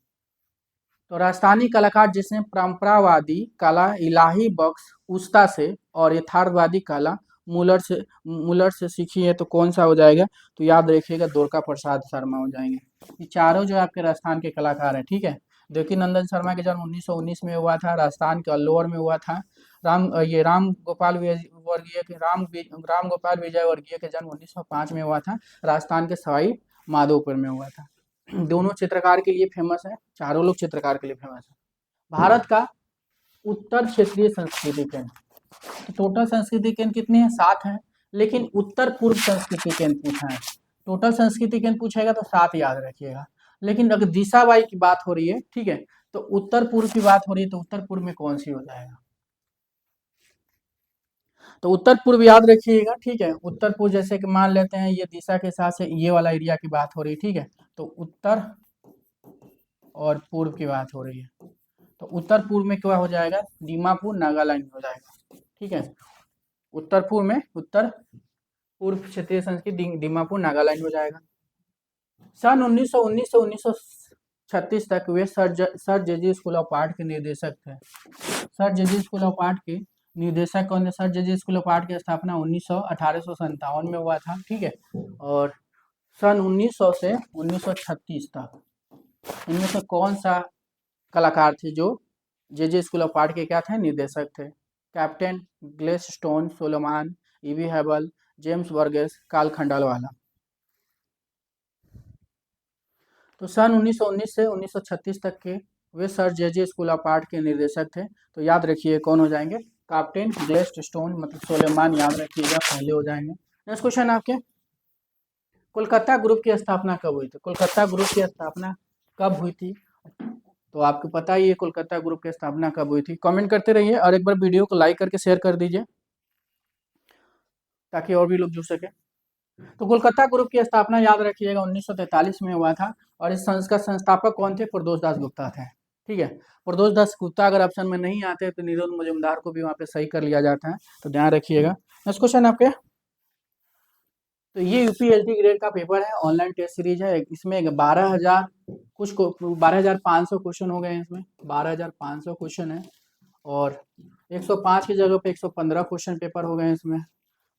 तो राजस्थानी कलाकार जिसने परंपरावादी कला इलाही बक्स उस्ता से और यथार्थवादी कला मूलर से सीखी है, तो कौन सा हो जाएगा, तो याद रखिएगा द्वारका प्रसाद शर्मा हो जाएंगे। ये चारों जो आपके राजस्थान के कलाकार हैं, ठीक है। देवकीनंदन शर्मा का जन्म 1919 में हुआ था, राजस्थान के अलवर में हुआ था। राम गोपाल विजय वर्गीय के जन्म 1905 में हुआ था, राजस्थान के सवाई माधोपुर में हुआ था। दोनों चित्रकार के लिए फेमस है, चारों लोग चित्रकार के लिए फेमस है। भारत का उत्तर क्षेत्रीय संस्कृति केंद्र, तो टोटल संस्कृति केंद्र कितने हैं, 7 हैं, लेकिन उत्तर पूर्व संस्कृति केंद्र पूछा है। टोटल संस्कृति केंद्र पूछेगा तो 7 याद रखिएगा। लेकिन अगर दिशा वाई की बात हो रही है, ठीक है, तो उत्तर पूर्व की बात हो रही है, तो उत्तर पूर्व में कौन सी हो जाएगा, तो उत्तर पूर्व याद रखिएगा, ठीक है। उत्तर पूर्व जैसे कि मान लेते हैं ये दिशा के हिसाब से ये वाला एरिया की बात हो रही है, ठीक है, तो उत्तर और पूर्व की बात हो रही है, तो उत्तर पूर्व में क्या हो जाएगा, दीमापुर नागालैंड हो जाएगा, ठीक है। उत्तर पूर्व क्षेत्रीय संस्कृति दीमापुर नागालैंड हो जाएगा। सन 1919 से 1936 तक वे Sir JJ School of Art के निर्देशक थे। Sir JJ School of Art के निर्देशक कौन है, Sir JJ School of Art की स्थापना 1857 में हुआ था, ठीक है। और सन 1900 से 1936 तक इनमें से कौन सा कलाकार थे जो जेजे स्कूल ऑफ आर्ट के क्या थे, निर्देशक थे, Captain Gladstone, Solomon, EV Hebbal, James Burgess, Karl Khandalavala. तो सन 1919 से 1936 तक के वे Sir JJ School of Art के निर्देशक थे, तो याद रखिए कौन हो जाएंगे, कैप्टन ग्लेस्ट स्टोन मतलब सुलेमान, याद रखिएगा, पहले हो जाएंगे। नेक्स्ट क्वेश्चन आपके, कोलकाता ग्रुप की स्थापना कब हुई थी? कोलकाता ग्रुप की स्थापना कब हुई थी? तो आपको पता ही है कोलकाता ग्रुप की स्थापना कब हुई थी। कमेंट करते रहिए और एक बार वीडियो को लाइक करके शेयर कर दीजिए ताकि और भी लोग जुड़ सके। तो कोलकाता ग्रुप की स्थापना याद रखिएगा 1943 में हुआ था। और इस संस्था संस्थापक कौन थे? प्रदोष दास गुप्ता थे। ठीक है, प्रदोष दास गुप्ता अगर ऑप्शन में नहीं आते तो निरोध मजुमदार को भी वहाँ पे सही कर लिया जाता है, तो ध्यान रखिएगा। नेक्स्ट क्वेश्चन आपके, तो ये यूपीएससी ग्रेड का पेपर है, ऑनलाइन टेस्ट सीरीज है। इसमें 12,000 कुछ को 12,500 क्वेश्चन हो गए हैं। इसमें 12,500 क्वेश्चन है और 105 की जगह पे 115 क्वेश्चन पेपर हो गए हैं इसमें।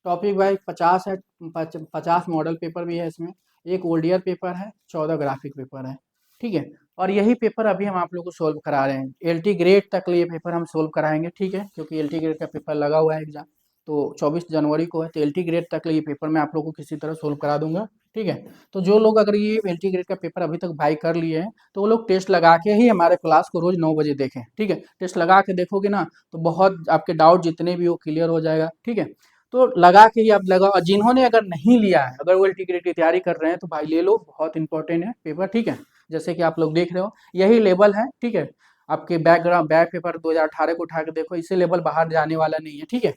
टॉपिक वाइज 50 है, 50 मॉडल पेपर भी है इसमें, एक ओल्डियर पेपर है, 14 ग्राफिक पेपर है। ठीक है, और यही पेपर अभी हम आप लोग को सोल्व करा रहे हैं। एलटी ग्रेड तक ये पेपर हम सोल्व कराएंगे। ठीक है, क्योंकि एलटी ग्रेड का पेपर लगा हुआ है एग्जाम, तो 24 जनवरी को है, तो एलटी ग्रेड तक ये पेपर मैं आप लोग को किसी तरह सोल्व करा दूंगा। ठीक है, तो जो लोग अगर ये एलटी ग्रेड का पेपर अभी तक बाई कर लिए हैं तो वो लोग टेस्ट लगा के ही हमारे क्लास को रोज 9 बजे देखें। ठीक है, टेस्ट लगा के देखोगे ना तो बहुत आपके डाउट जितने भी वो क्लियर हो जाएगा। ठीक है, तो लगा के ही आप लगाओ। और जिन्होंने अगर नहीं लिया है, अगर वो एलटी ग्रेड की तैयारी कर रहे हैं तो भाई ले लो, बहुत इंपॉर्टेंट है पेपर। ठीक है, जैसे कि आप लोग देख रहे हो यही लेवल है। ठीक है, आपके बैकग्राउंड बैक पेपर 2018 को उठा के देखो, इससे लेवल बाहर जाने वाला नहीं है। ठीक है,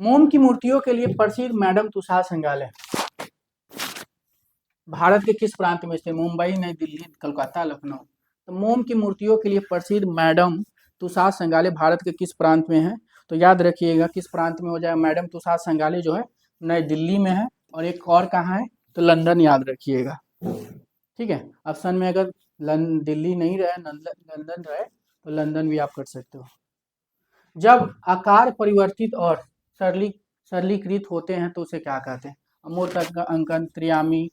मोम की मूर्तियों के लिए प्रसिद्ध मैडम तुषार संग्रहालय भारत के किस प्रांत में स्थित? मुंबई, नई दिल्ली, कोलकाता, लखनऊ। तो मोम की मूर्तियों के लिए प्रसिद्ध मैडम तुषार संग्रहालय भारत के किस प्रांत में है? तो याद रखिएगा किस प्रांत में हो जाएगा। मैडम तुषार संग्रहालय जो है नई दिल्ली में है, और एक और कहाँ है? तो लंदन, याद रखिएगा। ठीक है, ऑप्शन में अगर दिल्ली नहीं रहे, लंदन रहे, तो लंदन भी आप कर सकते हो। जब आकार परिवर्तित और सरलीकृत होते हैं तो उसे क्या कहते हैं? अमूर्त अंकन, त्रियामी,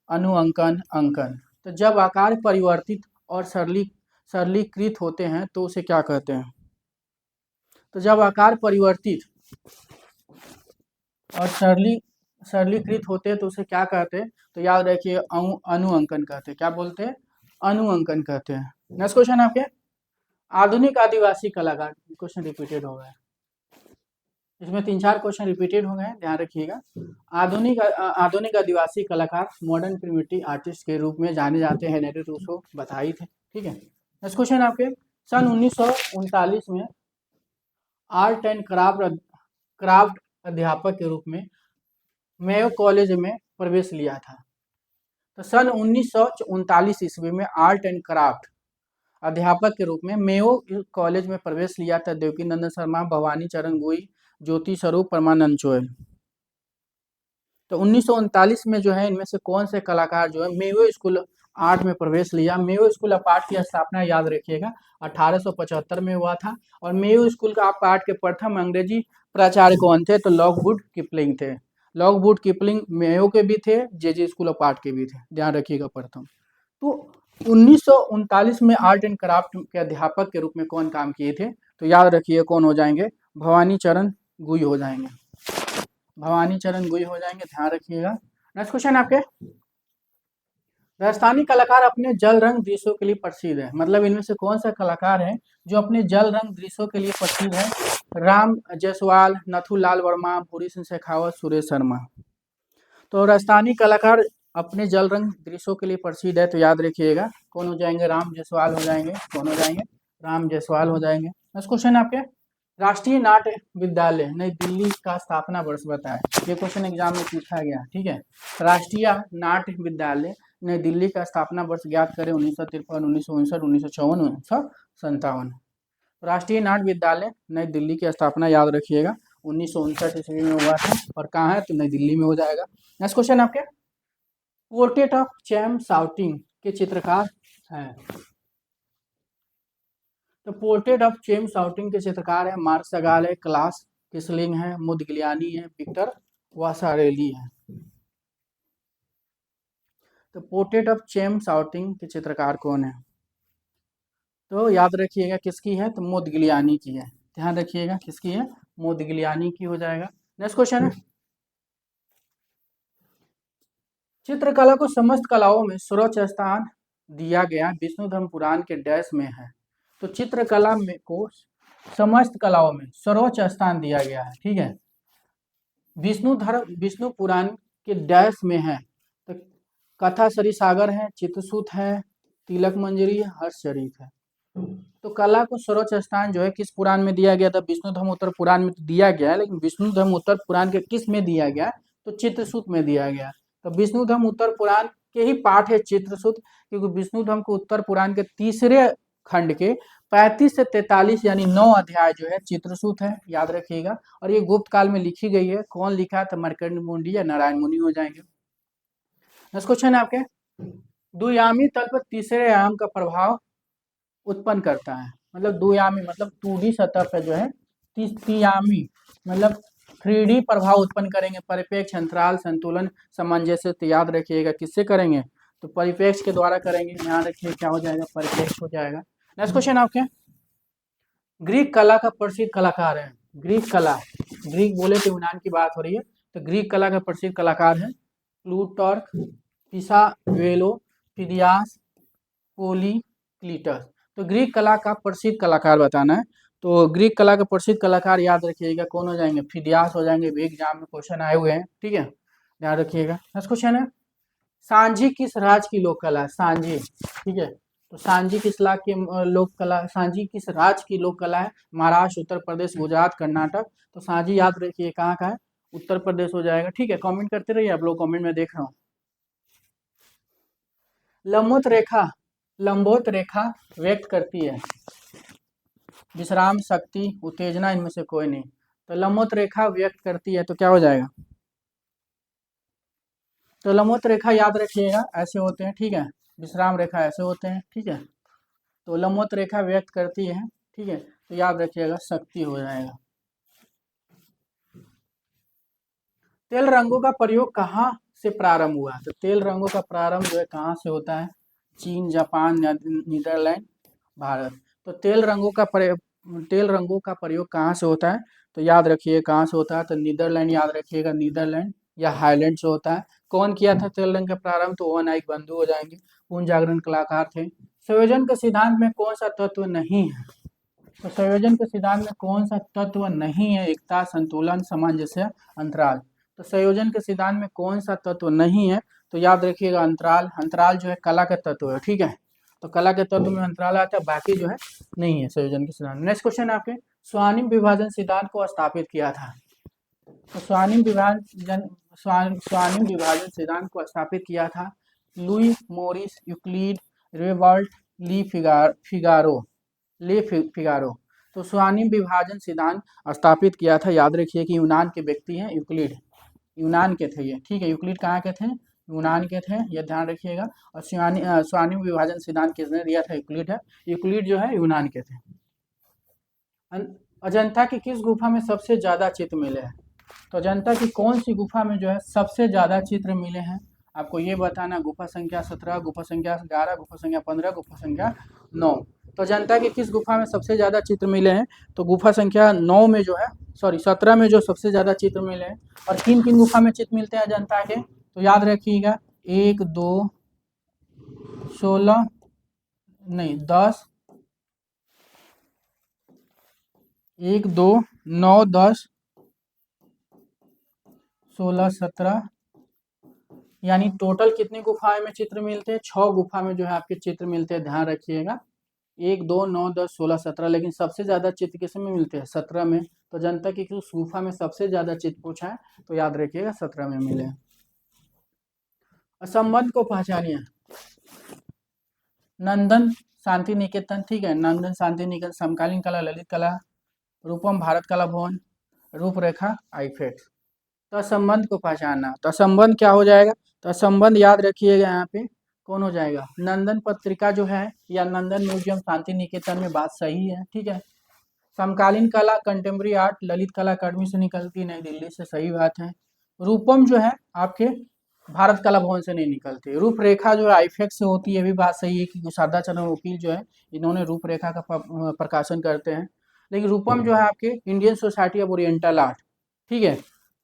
अनुअंकन, अंकन। तो जब आकार परिवर्तित और सरलीकृत होते हैं तो उसे क्या कहते हैं? तो जब आकार परिवर्तित और सरलीकृत होते हैं तो उसे क्या कहते हैं? तो याद रखिए अनुअंकन कहते हैं। क्या बोलते हैं? अनुअंकन कहते हैं। नेक्स्ट क्वेश्चन आपके, आधुनिक आदिवासी कलाकार। क्वेश्चन रिपीटेड हो गया, इसमें 3-4 क्वेश्चन रिपीटेड हो गए, ध्यान रखिएगा। आधुनिक आदिवासी कलाकार मॉडर्न प्रिमिटिव आर्टिस्ट के रूप में जाने जाते हैं, हेनरी रूसो बताई थे। ठीक है, नेक्स्ट क्वेश्चन आपके, सन 1939 में आर्ट एंड क्राफ्ट अध्यापक के रूप में मेयो कॉलेज में प्रवेश लिया था। तो सन 1939 ईस्वी में आर्ट एंड क्राफ्ट अध्यापक के रूप में मेयो कॉलेज में प्रवेश लिया था देवकी नंदन शर्मा, भवानी चरण गुई, ज्योति स्वरूप, परमानंद चोयल। तो 1939 में जो है इनमें से कौन से कलाकार जो है मेयो स्कूल आर्ट में प्रवेश लिया? मेयो स्कूल ऑफ आर्ट की स्थापना याद रखिएगा 1875 में हुआ था। और मेयो स्कूल ऑफ आर्ट के प्रथम अंग्रेजी प्राचार्य कौन थे? तो लॉकवुड किपलिंग थे। लॉकवुड किपलिंग मेयो के भी थे, जेजे स्कूल ऑफ आर्ट के भी थे, ध्यान रखिएगा प्रथम। तो 1939 में आर्ट एंड क्राफ्ट के अध्यापक के रूप में कौन काम किए थे? तो याद रखिए कौन हो जाएंगे? भवानी चरण गुई हो जाएंगे, भवानी चरण गुई हो जाएंगे, ध्यान रखिएगा। नेक्स्ट क्वेश्चन आपके, राजस्थानी कलाकार अपने जल रंग दृश्यों के लिए प्रसिद्ध है। मतलब इनमें से कौन सा कलाकार है जो अपने जल रंग दृश्यों के लिए प्रसिद्ध है? राम जायसवाल, नथुलाल वर्मा, भूरी सिंह शेखावत, सुरेश शर्मा। तो राजस्थानी कलाकार अपने जल रंग दृश्यों के लिए प्रसिद्ध है, तो याद रखिएगा कौन हो जाएंगे? राम जायसवाल हो जाएंगे। कौन हो जाएंगे? राम जायसवाल हो जाएंगे। नेक्स्ट क्वेश्चन आपके, राष्ट्रीय नाट्य विद्यालय नई दिल्ली का स्थापना वर्ष बताएं। ये क्वेश्चन एग्जाम में पूछा गया। ठीक है, राष्ट्रीय नाट्य विद्यालय नई दिल्ली का स्थापना वर्ष ज्ञात करें। 1953, 1959, 1954, 1957। राष्ट्रीय नाट्य विद्यालय नई दिल्ली की स्थापना याद रखिएगा 1959 ईस्वी में हुआ था। और कहाँ है? तो नई दिल्ली में हो जाएगा। नेक्स्ट क्वेश्चन आपके, पोर्ट्रेट ऑफ चैम शाउटिंग के चित्रकार हैं। तो पोर्ट्रेट ऑफ चेम शाउटिंग के चित्रकार है मार्क सगाल है, क्लास किसलिंग है, मोदिग्लियानी है, विक्टर वासारेली है। तो पोर्ट्रेट ऑफ चेम शाउटिंग के चित्रकार कौन है? तो याद रखिएगा किसकी है? तो मोदिग्लियानी की है, ध्यान रखिएगा किसकी है? मोदिग्लियानी की हो जाएगा। नेक्स्ट क्वेश्चन है, चित्रकला को समस्त कलाओं में सर्वोच्च स्थान दिया गया विष्णु धर्म पुराण के डैश में है। तो चित्रकला में को समस्त कलाओं में सर्वोच्च स्थान दिया गया है, ठीक है। विष्णु पुराण के डैश में है, तो कथा सरिसागर है, चित्रसूत है, तिलक मंजरी है, हर्षचरित है। तो कला को सर्वोच्च स्थान जो है किस पुराण में दिया गया था? विष्णु धर्म उत्तर पुराण में तो दिया गया है, लेकिन विष्णु धर्म उत्तर पुराण के किस में दिया गया? तो चित्रसूत में दिया गया। तो विष्णु धर्म उत्तर पुराण के ही पाठ है चित्रसूत, क्योंकि विष्णु धर्म को उत्तर पुराण के तीसरे खंड के 35 से 43 यानी 9 अध्याय जो है चित्रसूत है, याद रखिएगा। और ये गुप्त काल में लिखी गई है। कौन लिखा? तो मार्कंडेय मुनि या नारायण मुनि हो जाएंगे। नेक्स्ट क्वेश्चन है आपके, द्वियामी तल पर तीसरे आयाम का प्रभाव उत्पन्न करता है। मतलब द्वियामी मतलब 2D सतह पर जो है तियामी मतलब 3D प्रभाव उत्पन्न करेंगे। परिप्रेक्ष्य, अंतराल, संतुलन, सामंजस्य। तो याद रखिएगा किससे करेंगे? तो परिप्रेक्ष्य के द्वारा करेंगे। ध्यान रखिए क्या हो जाएगा? परिप्रेक्ष्य हो जाएगा। नेक्स्ट क्वेश्चन आपके, ग्रीक कला का प्रसिद्ध कलाकार है। ग्रीक कला, ग्रीक बोले तो यूनान की बात हो रही है, तो ग्रीक कला का प्रसिद्ध कलाकार है प्लूटार्क, पिसावेलो, फिदियास, पोलीक्लीटस। तो ग्रीक कला का प्रसिद्ध कलाकार बताना है। तो ग्रीक कला का प्रसिद्ध कलाकार याद रखिएगा कौन हो जाएंगे? फिदियास हो जाएंगे। भी एग्जाम में क्वेश्चन आए हुए हैं, ठीक है, ध्यान रखिएगा। नेक्स्ट क्वेश्चन है, सांझी किस राज्य की लोक कला है? सांझी, ठीक है, तो सांझी किस लाख की लोक कला? सांझी किस राज्य की लोक कला है? महाराष्ट्र, उत्तर प्रदेश, गुजरात, कर्नाटक। तो सांझी याद रखिए कहाँ का है? उत्तर प्रदेश हो जाएगा, ठीक है। कमेंट करते रहिए आप लोग, कमेंट में देख रहा हूँ। लंबोत रेखा व्यक्त करती है विश्राम, शक्ति, उत्तेजना, इनमें से कोई नहीं। तो लंबोत रेखा व्यक्त करती है, तो क्या हो जाएगा? तो लंबोत रेखा याद रखिएगा ऐसे होते हैं, ठीक है। विश्राम रेखा ऐसे होते हैं, ठीक है। तो लंबोत रेखा व्यक्त करती है, ठीक है, तो याद रखिएगा शक्ति हो जाएगा। तेल रंगों का प्रयोग कहाँ से प्रारंभ हुआ? तो तेल रंगों का प्रारंभ जो है कहाँ से होता है? चीन, जापान, नीदरलैंड, भारत। तो तेल रंगों का प्रयोग कहाँ से होता है? तो याद रखिए कहाँ से होता है? तो नीदरलैंड, याद रखिएगा नीदरलैंड या हाईलैंड से होता है। कौन किया था तेल रंग का प्रारंभ? तो ओवन आइक बंधु हो जाएंगे, पूर्ण जागरण कलाकार थे। संयोजन के सिद्धांत में कौन सा तत्व नहीं है? तो संयोजन के सिद्धांत में कौन सा तत्व नहीं है? एकता, संतुलन, सामंजस्य, अंतराल। तो संयोजन के सिद्धांत में कौन सा तत्व नहीं है? तो याद रखिएगा अंतराल। अंतराल जो है कला का तत्व है, ठीक है। तो कला के तत्व में अंतराल आता है, बाकी जो है नहीं है संयोजन के सिद्धांत। नेक्स्ट क्वेश्चन आपके, स्वानिम विभाजन सिद्धांत को स्थापित किया था। तो स्वानिम विभाजन सिद्धांत को स्थापित किया था लुई मोरिस, यूक्लिड, रेवल्ट, ले फिगारो। तो स्वानिम विभाजन सिद्धांत स्थापित किया था, याद रखिए कि यूनान के व्यक्ति हैं यूक्लिड, यूनान के थे ये, ठीक है। यूक्लिड कहाँ के थे? यूनान के थे, ये ध्यान रखिएगा। और स्वानिम विभाजन सिद्धांत किसने दिया था? यूक्लिड है। यूक्लिड जो है यूनान के थे। अजंता की किस गुफा में सबसे ज्यादा चित्र मिले हैं? तो अजंता की कौन सी गुफा में जो है सबसे ज्यादा चित्र मिले हैं? आपको ये बताना। गुफा संख्या 17, गुफा संख्या 11, गुफा संख्या 15, गुफा संख्या 9। तो अजंता की किस गुफा में सबसे ज्यादा चित्र मिले हैं? तो गुफा संख्या 9 में जो है, सॉरी 17 में जो सबसे ज्यादा चित्र मिले हैं। और किन किन गुफा में चित्र मिलते हैं अजंता के? तो याद रखिएगा 1, 2, 16 नहीं 10, 1, 2, 9, 10, 16, 17, यानी टोटल कितनी गुफाएं में चित्र मिलते हैं? 6 गुफा में जो है आपके चित्र मिलते हैं, ध्यान रखिएगा। 1, 2, 9, 10, 16, 17, लेकिन सबसे ज्यादा चित्र किस में मिलते हैं? 17 में। तो जनता की किस गुफा में सबसे ज्यादा चित्र पूछा है? तो याद रखिएगा 17 में मिले। असंबंध को पहचानिए। नंदन शांति निकेतन, ठीक है, नंदन शांति निकेतन, समकालीन कला ललित कला, रूपम भारत कला भवन, रूपरेखा आईफेक्स। तो संबंध को पहचानना। तो संबंध क्या हो जाएगा? तो संबंध याद रखिएगा यहाँ पे कौन हो जाएगा? नंदन पत्रिका जो है या नंदन म्यूजियम शांति निकेतन में, बात सही है, ठीक है। समकालीन कला कंटेम्प्रेरी आर्ट ललित कला अकादमी से निकलती, नई दिल्ली से, सही बात है। रूपम जो है आपके भारत कला भवन से नहीं निकलती। रूपरेखा जो है आईफेक्स से होती है, भी बात सही है कि शारदा चरण वकील जो है इन्होंने रूपरेखा का प्रकाशन करते हैं। लेकिन रूपम जो है आपके Indian society of oriental art, ठीक है,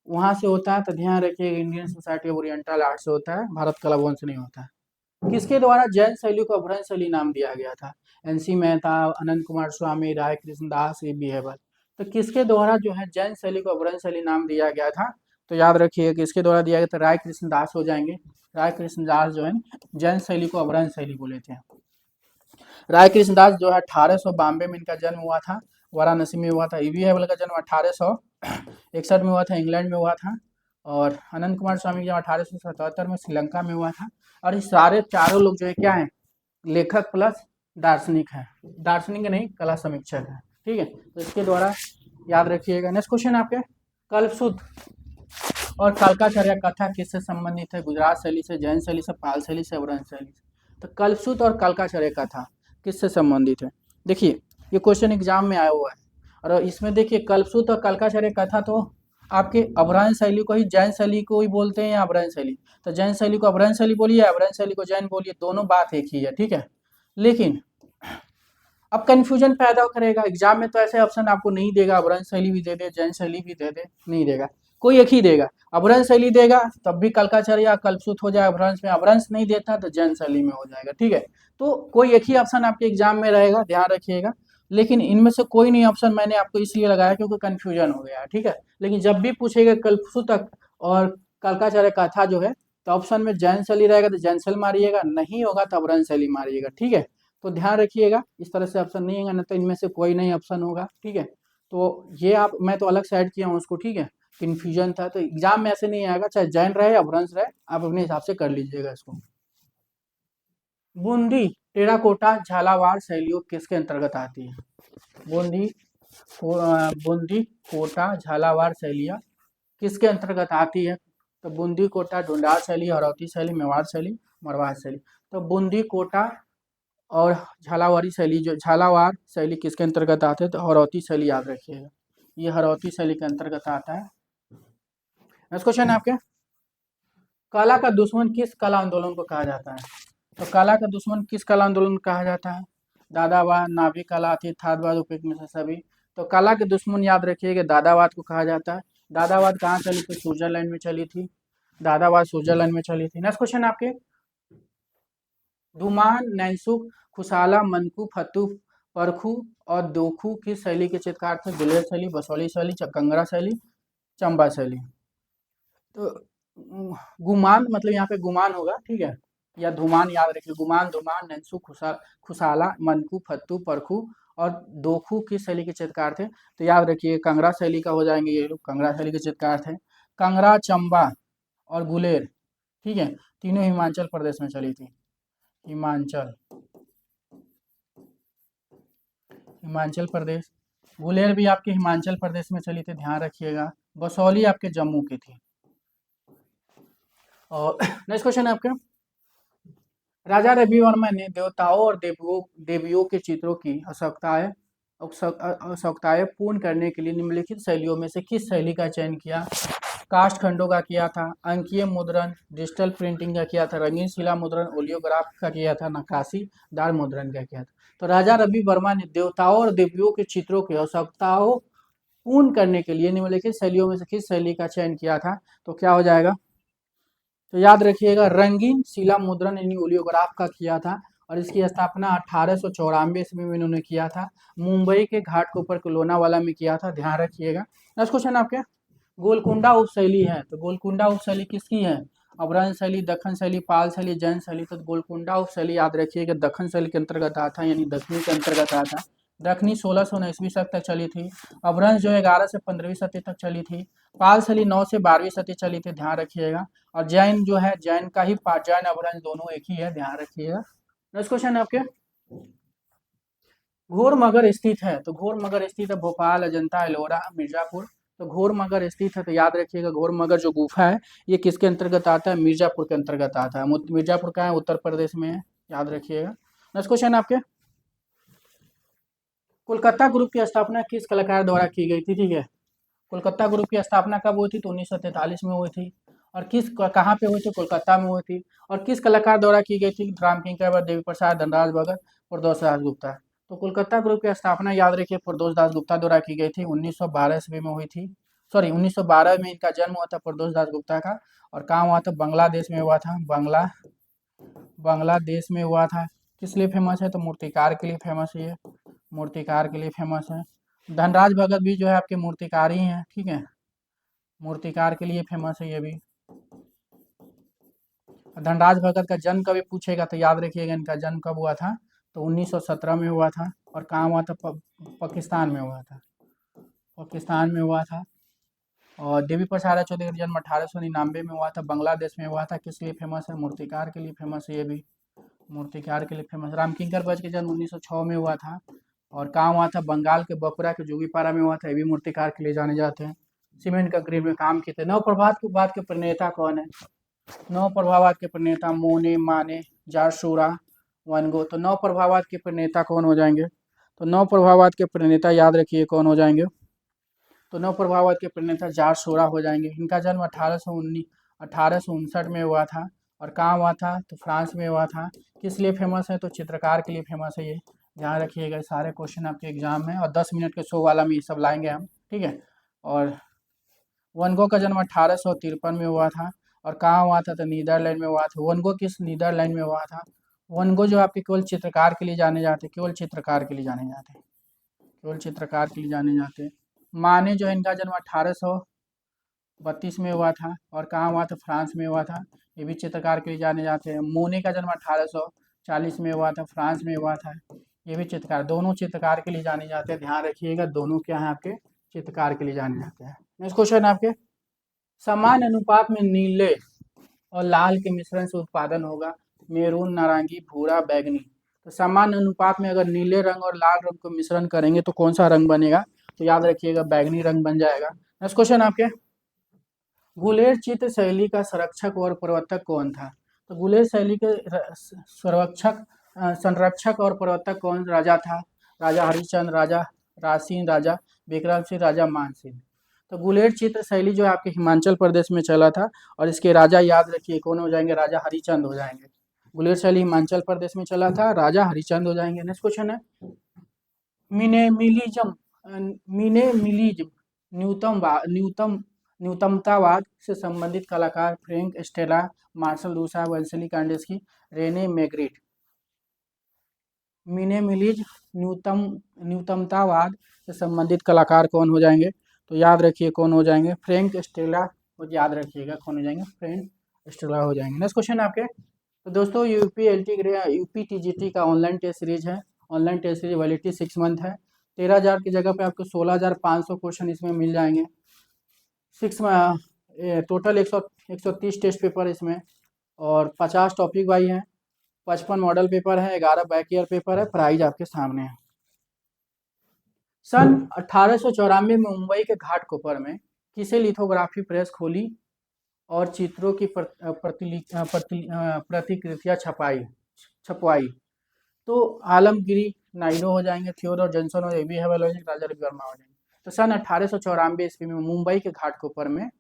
वहाँ से होता है। तो ध्यान रखिए Indian society of oriental art से होता है, भारत कला भवन से नहीं होता है। किसके द्वारा जैन शैली को अपभ्रंश शैली नाम दिया गया था? एनसी मेहता, अनंत कुमार स्वामी, राय कृष्णदास, बी हेबल। तो किसके द्वारा जो है जैन शैली को अपभ्रंश शैली नाम दिया गया था? तो याद रखिए किसके द्वारा दिया गया था, राय कृष्णदास हो जाएंगे। राय कृष्णदास जो है जैन शैली को अपभ्रंश शैली बोले थे। राय कृष्णदास जो है 1892 में इनका जन्म हुआ था, वाराणसी में हुआ था। ईवी हेबल का जन्म 1861 में हुआ था, इंग्लैंड में हुआ था। और अनंत कुमार स्वामी जो 1877 में श्रीलंका में हुआ था। और ये सारे चारों लोग जो है क्या है, लेखक प्लस दार्शनिक है, दार्शनिक नहीं कला समीक्षक है। ठीक है, तो इसके द्वारा याद रखिएगा। नेक्स्ट क्वेश्चन आपके, कल्पसूत्र और कालकाचार्य कथा किससे संबंधित है? गुजरात शैली से, जैन शैली से, पाल शैली से, अपभ्रंश शैली से। तो कल्पसूत्र और कालकाचार्य कथा किससे संबंधित है? देखिए ये क्वेश्चन एग्जाम में आया हुआ है, और इसमें देखिए कल्पसूत्र और कालकाचार्य कथा तो आपके अपभ्रंश शैली को ही, जैन शैली को ही बोलते हैं या अपभ्रंश शैली। तो जैन शैली को अपभ्रंश शैली बोलिए, अपभ्रंश शैली को जैन बोलिए, दोनों बात एक ही है। ठीक है, लेकिन अब कंफ्यूजन पैदा करेगा एग्जाम में, तो ऐसे ऑप्शन आपको नहीं देगा, अपभ्रंश शैली भी दे दे, जैन शैली भी दे दे, नहीं देगा, कोई एक ही देगा। अपभ्रंश शैली देगा तब भी कालकाचार्य या कल्पसूत्र हो जाएगा अपभ्रंश में, अपभ्रंश नहीं देता तो जैन शैली में हो जाएगा। ठीक है, तो कोई एक ही ऑप्शन आपके एग्जाम में रहेगा, ध्यान रखिएगा। लेकिन इनमें से कोई नहीं ऑप्शन मैंने आपको इसलिए लगाया क्योंकि कंफ्यूजन हो गया है। ठीक है, लेकिन जब भी पूछेगा कल्पसूत्र और कालकाचार्य कथा जो है, तो ऑप्शन में जैन शैली रहेगा तो जैन शैली मारिएगा, नहीं होगा तो अपभ्रंश शैली मारिएगा। ठीक है, तो ध्यान रखिएगा, इस तरह से ऑप्शन नहीं है ना, तो इनमें से कोई नहीं ऑप्शन होगा। ठीक है, तो ये आप, मैं तो अलग साइड किया हूँ उसको। ठीक है, कंफ्यूजन था, तो एग्जाम में ऐसे नहीं आएगा, चाहे जैन रहे या अपभ्रंश रहे, आप अपने हिसाब से कर लीजिएगा इसको। बूंदी टेराकोटा झालावाड़ शैलियों किसके अंतर्गत आती है? बूंदी बूंदी कोटा झालावाड़ शैलियाँ किसके अंतर्गत आती है? तो बूंदी कोटा ढूंढार शैली, हरौती शैली, मेवाड़ शैली, मरवाह शैली। तो बूंदी कोटा और झालावाड़ी शैली, जो झालावाड़ शैली किसके अंतर्गत आते हैं? तो हरौती शैली, याद रखिएगा, ये हरौती शैली के अंतर्गत आता है। नेक्स्ट क्वेश्चन है आपके, कला का दुश्मन किस कला आंदोलन को कहा जाता है? तो कला का दुश्मन किस कला आंदोलन को कहा जाता है? दादावाद, नाभि कला, तीर्थवाद, उपयुक्त में से सभी। तो कला के दुश्मन याद रखिएगा दादावाद को कहा जाता है। दादावाद कहाँ चली थी? स्विट्जरलैंड में चली थी, दादावाद स्विट्जरलैंड में चली थी। नेक्स्ट क्वेश्चन आपके, धुमान, नैनसुख, खुशाला, मनकू, फतू, परखू और दोखू की शैली के चित्रकार थे? गुलेर शैली, बसौली शैली, कंगरा शैली, चंबा शैली। तो गुमान मतलब यहाँ पे गुमान होगा। ठीक है, या धुमान, याद रखिए, गुमान, धुमान, नैनसुख, खुशाला, मनकू, फत्तू, परखू और दोखू की शैली के चित्रकार थे? तो याद रखिए कंगरा शैली का हो जाएंगे ये लोग, कंगरा शैली के चित्रकार थे। कंगरा, चंबा और गुलेर, ठीक है, तीनों हिमाचल प्रदेश में चली थी। हिमाचल हिमाचल प्रदेश। गुलेर भी आपके हिमाचल प्रदेश में चली थी, ध्यान रखिएगा। बसौली आपके जम्मू की थी। और नेक्स्ट क्वेश्चन है आपके, राजा रवि वर्मा ने देवताओं और देवियों के चित्रों की आवश्यकताएं पूर्ण करने के लिए निम्नलिखित शैलियों में से किस शैली का चयन किया? कास्ट खंडों का किया था, अंकीय मुद्रण, डिजिटल प्रिंटिंग का किया था, रंगीन शिला मुद्रण, ओलियोग्राफ का किया था, नक्काशीदार मुद्रण का किया था। तो राजा रवि वर्मा ने देवताओं और देवियों के चित्रों की आवश्यकताओं पूर्ण करने के लिए निम्नलिखित शैलियों में से किस शैली का चयन किया था? तो क्या हो जाएगा? तो याद रखिएगा रंगीन शिला मुद्रण यानी ओलियोग्राफ का किया था, और इसकी स्थापना 1894 ईस्वी में इन्होंने किया था। मुंबई के घाट के ऊपर लोनावाला में किया था, ध्यान रखिएगा। नेक्स्ट क्वेश्चन आपके, गोलकुंडा उपशैली है, तो गोलकुंडा उपशैली किसकी है? अपभ्रंश शैली, दक्खन शैली, पाल शैली, जैन शैली। तो गोलकुंडा उपशैली याद रखिएगा दक्खन शैली के अंतर्गत आता है, यानी दक्षिणी के अंतर्गत आता है। दक्षिणी 1619वीं सदी तक चली थी। अपभ्रंश जो 11 से 15वीं सदी तक चली थी। पाल शैली 9 से 12वीं सदी चली थी, ध्यान रखिएगा। और जैन जो है, जैन का ही जैन अपभ्रंश दोनों एक ही है, ध्यान रखिएगा। नेक्स्ट क्वेश्चन है आपके, घोर मगर स्थित है, तो घोर मगर स्थित है भोपाल, अजंता, एलोरा, मिर्जापुर। तो घोर मगर स्थित है, तो याद रखिएगा घोर मगर जो गुफा है ये किसके अंतर्गत आता है? मिर्जापुर के अंतर्गत आता है। मिर्जापुर का है, उत्तर प्रदेश में है, याद रखिएगा। नेक्स्ट क्वेश्चन आपके, कोलकाता ग्रुप की स्थापना किस कलाकार द्वारा की गई थी? ठीक है, कोलकाता ग्रुप की स्थापना कब हुई थी? तो 1943 में हुई थी। और कहाँ पे हुई थी? कोलकाता में हुई थी। और किस कलाकार द्वारा की गई थी? राम किंकर, देवी प्रसाद, धनराज भगत, प्रदोष दास गुप्ता। तो कोलकाता ग्रुप की स्थापना याद रखिए प्रदोष दास गुप्ता द्वारा की गई थी, 1912 ईस्वी में हुई थी। सॉरी 1912 में इनका जन्म हुआ था प्रदोष दास गुप्ता का, और कहाँ हुआ था? बांग्लादेश में हुआ था, बांग्लादेश में हुआ था। किस लिए फेमस है? तो मूर्तिकार के लिए फेमस है ये, मूर्तिकार के लिए फेमस है। धनराज भगत भी जो है आपके मूर्तिकार ही हैं, ठीक है, मूर्तिकार के लिए फेमस है ये भी। धनराज भगत का जन्म कभी पूछेगा तो याद रखिएगा इनका जन्म कब हुआ था, तो 1917 में हुआ था। और कहाँ हुआ था? पाकिस्तान में हुआ था, पाकिस्तान में हुआ था। और देवी प्रसाद चौधरी का जन्म 1899 में हुआ था, बांग्लादेश में हुआ था। किस लिए फेमस है? मूर्तिकार के लिए फेमस है ये भी, मूर्तिकार के लिए फेमस। रामकिंकर बज के जन्म 1906 में हुआ था। और कहाँ हुआ था? बंगाल के बकुरा के जोगीपारा में हुआ था, ये भी मूर्तिकार के लिए जाने जाते हैं। सीमेंट कंक्रीट में काम किए थे। नव प्रभात के बाद के प्रणेता कौन है? नव प्रभावाद के प्रणेता मोने, माने, जारशूरा, वनगो। तो नव प्रभावाद के प्रणेता कौन हो जाएंगे? तो नव प्रभावाद के प्रणेता याद रखिए कौन हो जाएंगे? तो नव प्रभावाद के प्रणेता जारशूरा हो जाएंगे। इनका जन्म 1859 में हुआ था। और कहाँ हुआ था? तो फ्रांस में हुआ था। किस लिए फेमस है? तो चित्रकार के लिए फेमस है ये, ध्यान रखिएगा। सारे क्वेश्चन आपके एग्जाम में, और 10 मिनट के शो वाला में ये सब लाएंगे हम, ठीक है। और वनगो का जन्म 1853 में हुआ था। और कहाँ हुआ था? तो नीदरलैंड में हुआ था। वनगो किस नीदरलैंड में हुआ था? वनगो जो आपके केवल चित्रकार के लिए जाने जाते, केवल चित्रकार के लिए जाने जाते, केवल चित्रकार के लिए जाने जाते। माने जो है इनका जन्म 1832 में हुआ था। और कहाँ हुआ था? फ्रांस में हुआ था, ये भी चित्रकार के लिए जाने जाते हैं। मोने का जन्म 1840 में हुआ था, फ्रांस में हुआ था, ये भी चित्रकार, दोनों चित्रकार के लिए जाने जाते हैं, ध्यान रखिएगा। दोनों क्या है आपके? चित्रकार के लिए जाने जाते हैं। नेक्स्ट क्वेश्चन आपके, समान अनुपात में नीले और लाल के मिश्रण से उत्पादन होगा मेरून, नारंगी, भूरा, बैंगनी। तो समान अनुपात में अगर नीले रंग और लाल रंग को मिश्रण करेंगे तो कौन सा रंग बनेगा? तो याद रखिएगा बैंगनी रंग बन जाएगा। नेक्स्ट क्वेश्चन आपके, गुलेर चित्र शैली का संरक्षक और प्रवर्तक कौन था? तो गुलेर शैली के संरक्षक और प्रवर्तक कौन राजा था? राजा हरिश्चंद्र, राजा राजसिंह, राजा विक्रम सिंह, राजा मान सिंह। तो गुलेर चित्र शैली जो है आपके हिमाचल प्रदेश में चला था, और इसके राजा याद रखिए कौन हो जाएंगे? राजा हरिचंद हो जाएंगे। गुलेर शैली हिमाचल प्रदेश में चला था, राजा हरिचंद हो जाएंगे। नेक्स्ट क्वेश्चन है, मिनेमिलिज्म मिनेमिलिज्म न्यूनतमतावाद से संबंधित कलाकार Frank Stella, Marcel Duchamp, Wassily Kandinsky, Rene Magritte. न्यूनतमतावाद से संबंधित कलाकार कौन हो जाएंगे? तो याद रखिए कौन हो जाएंगे? फ्रैंक स्टेला, याद रखिएगा कौन हो जाएंगे? फ्रैंक स्टेला हो जाएंगे। नेक्स्ट क्वेश्चन आपके, तो दोस्तों यूपी टीजीटी का ऑनलाइन टेस्ट सीरीज है। Online test series validity 6 month है। 13,000 की जगह पे आपको 16,500 क्वेश्चन इसमें मिल जाएंगे। टोटल 130 टेस्ट पेपर इसमें, और 50 टॉपिक वाइज हैं, 55 मॉडल पेपर है, 11 बैक ईयर पेपर है। प्राइज आपके सामने है। सन 1894 में मुंबई के घाटकोपर में किसे लिथोग्राफी प्रेस खोली और चित्रों की प्रतिकृतियां छपवाई? तो आलमगिरी नायडू हो जाएंगे, थियोडोर जॉनसन और एबी हैवलॉजिक, राजा रवि वर्मा हो जाएंगे। तो सन 1894 ईस्वी में मुंबई के घाटकोपर में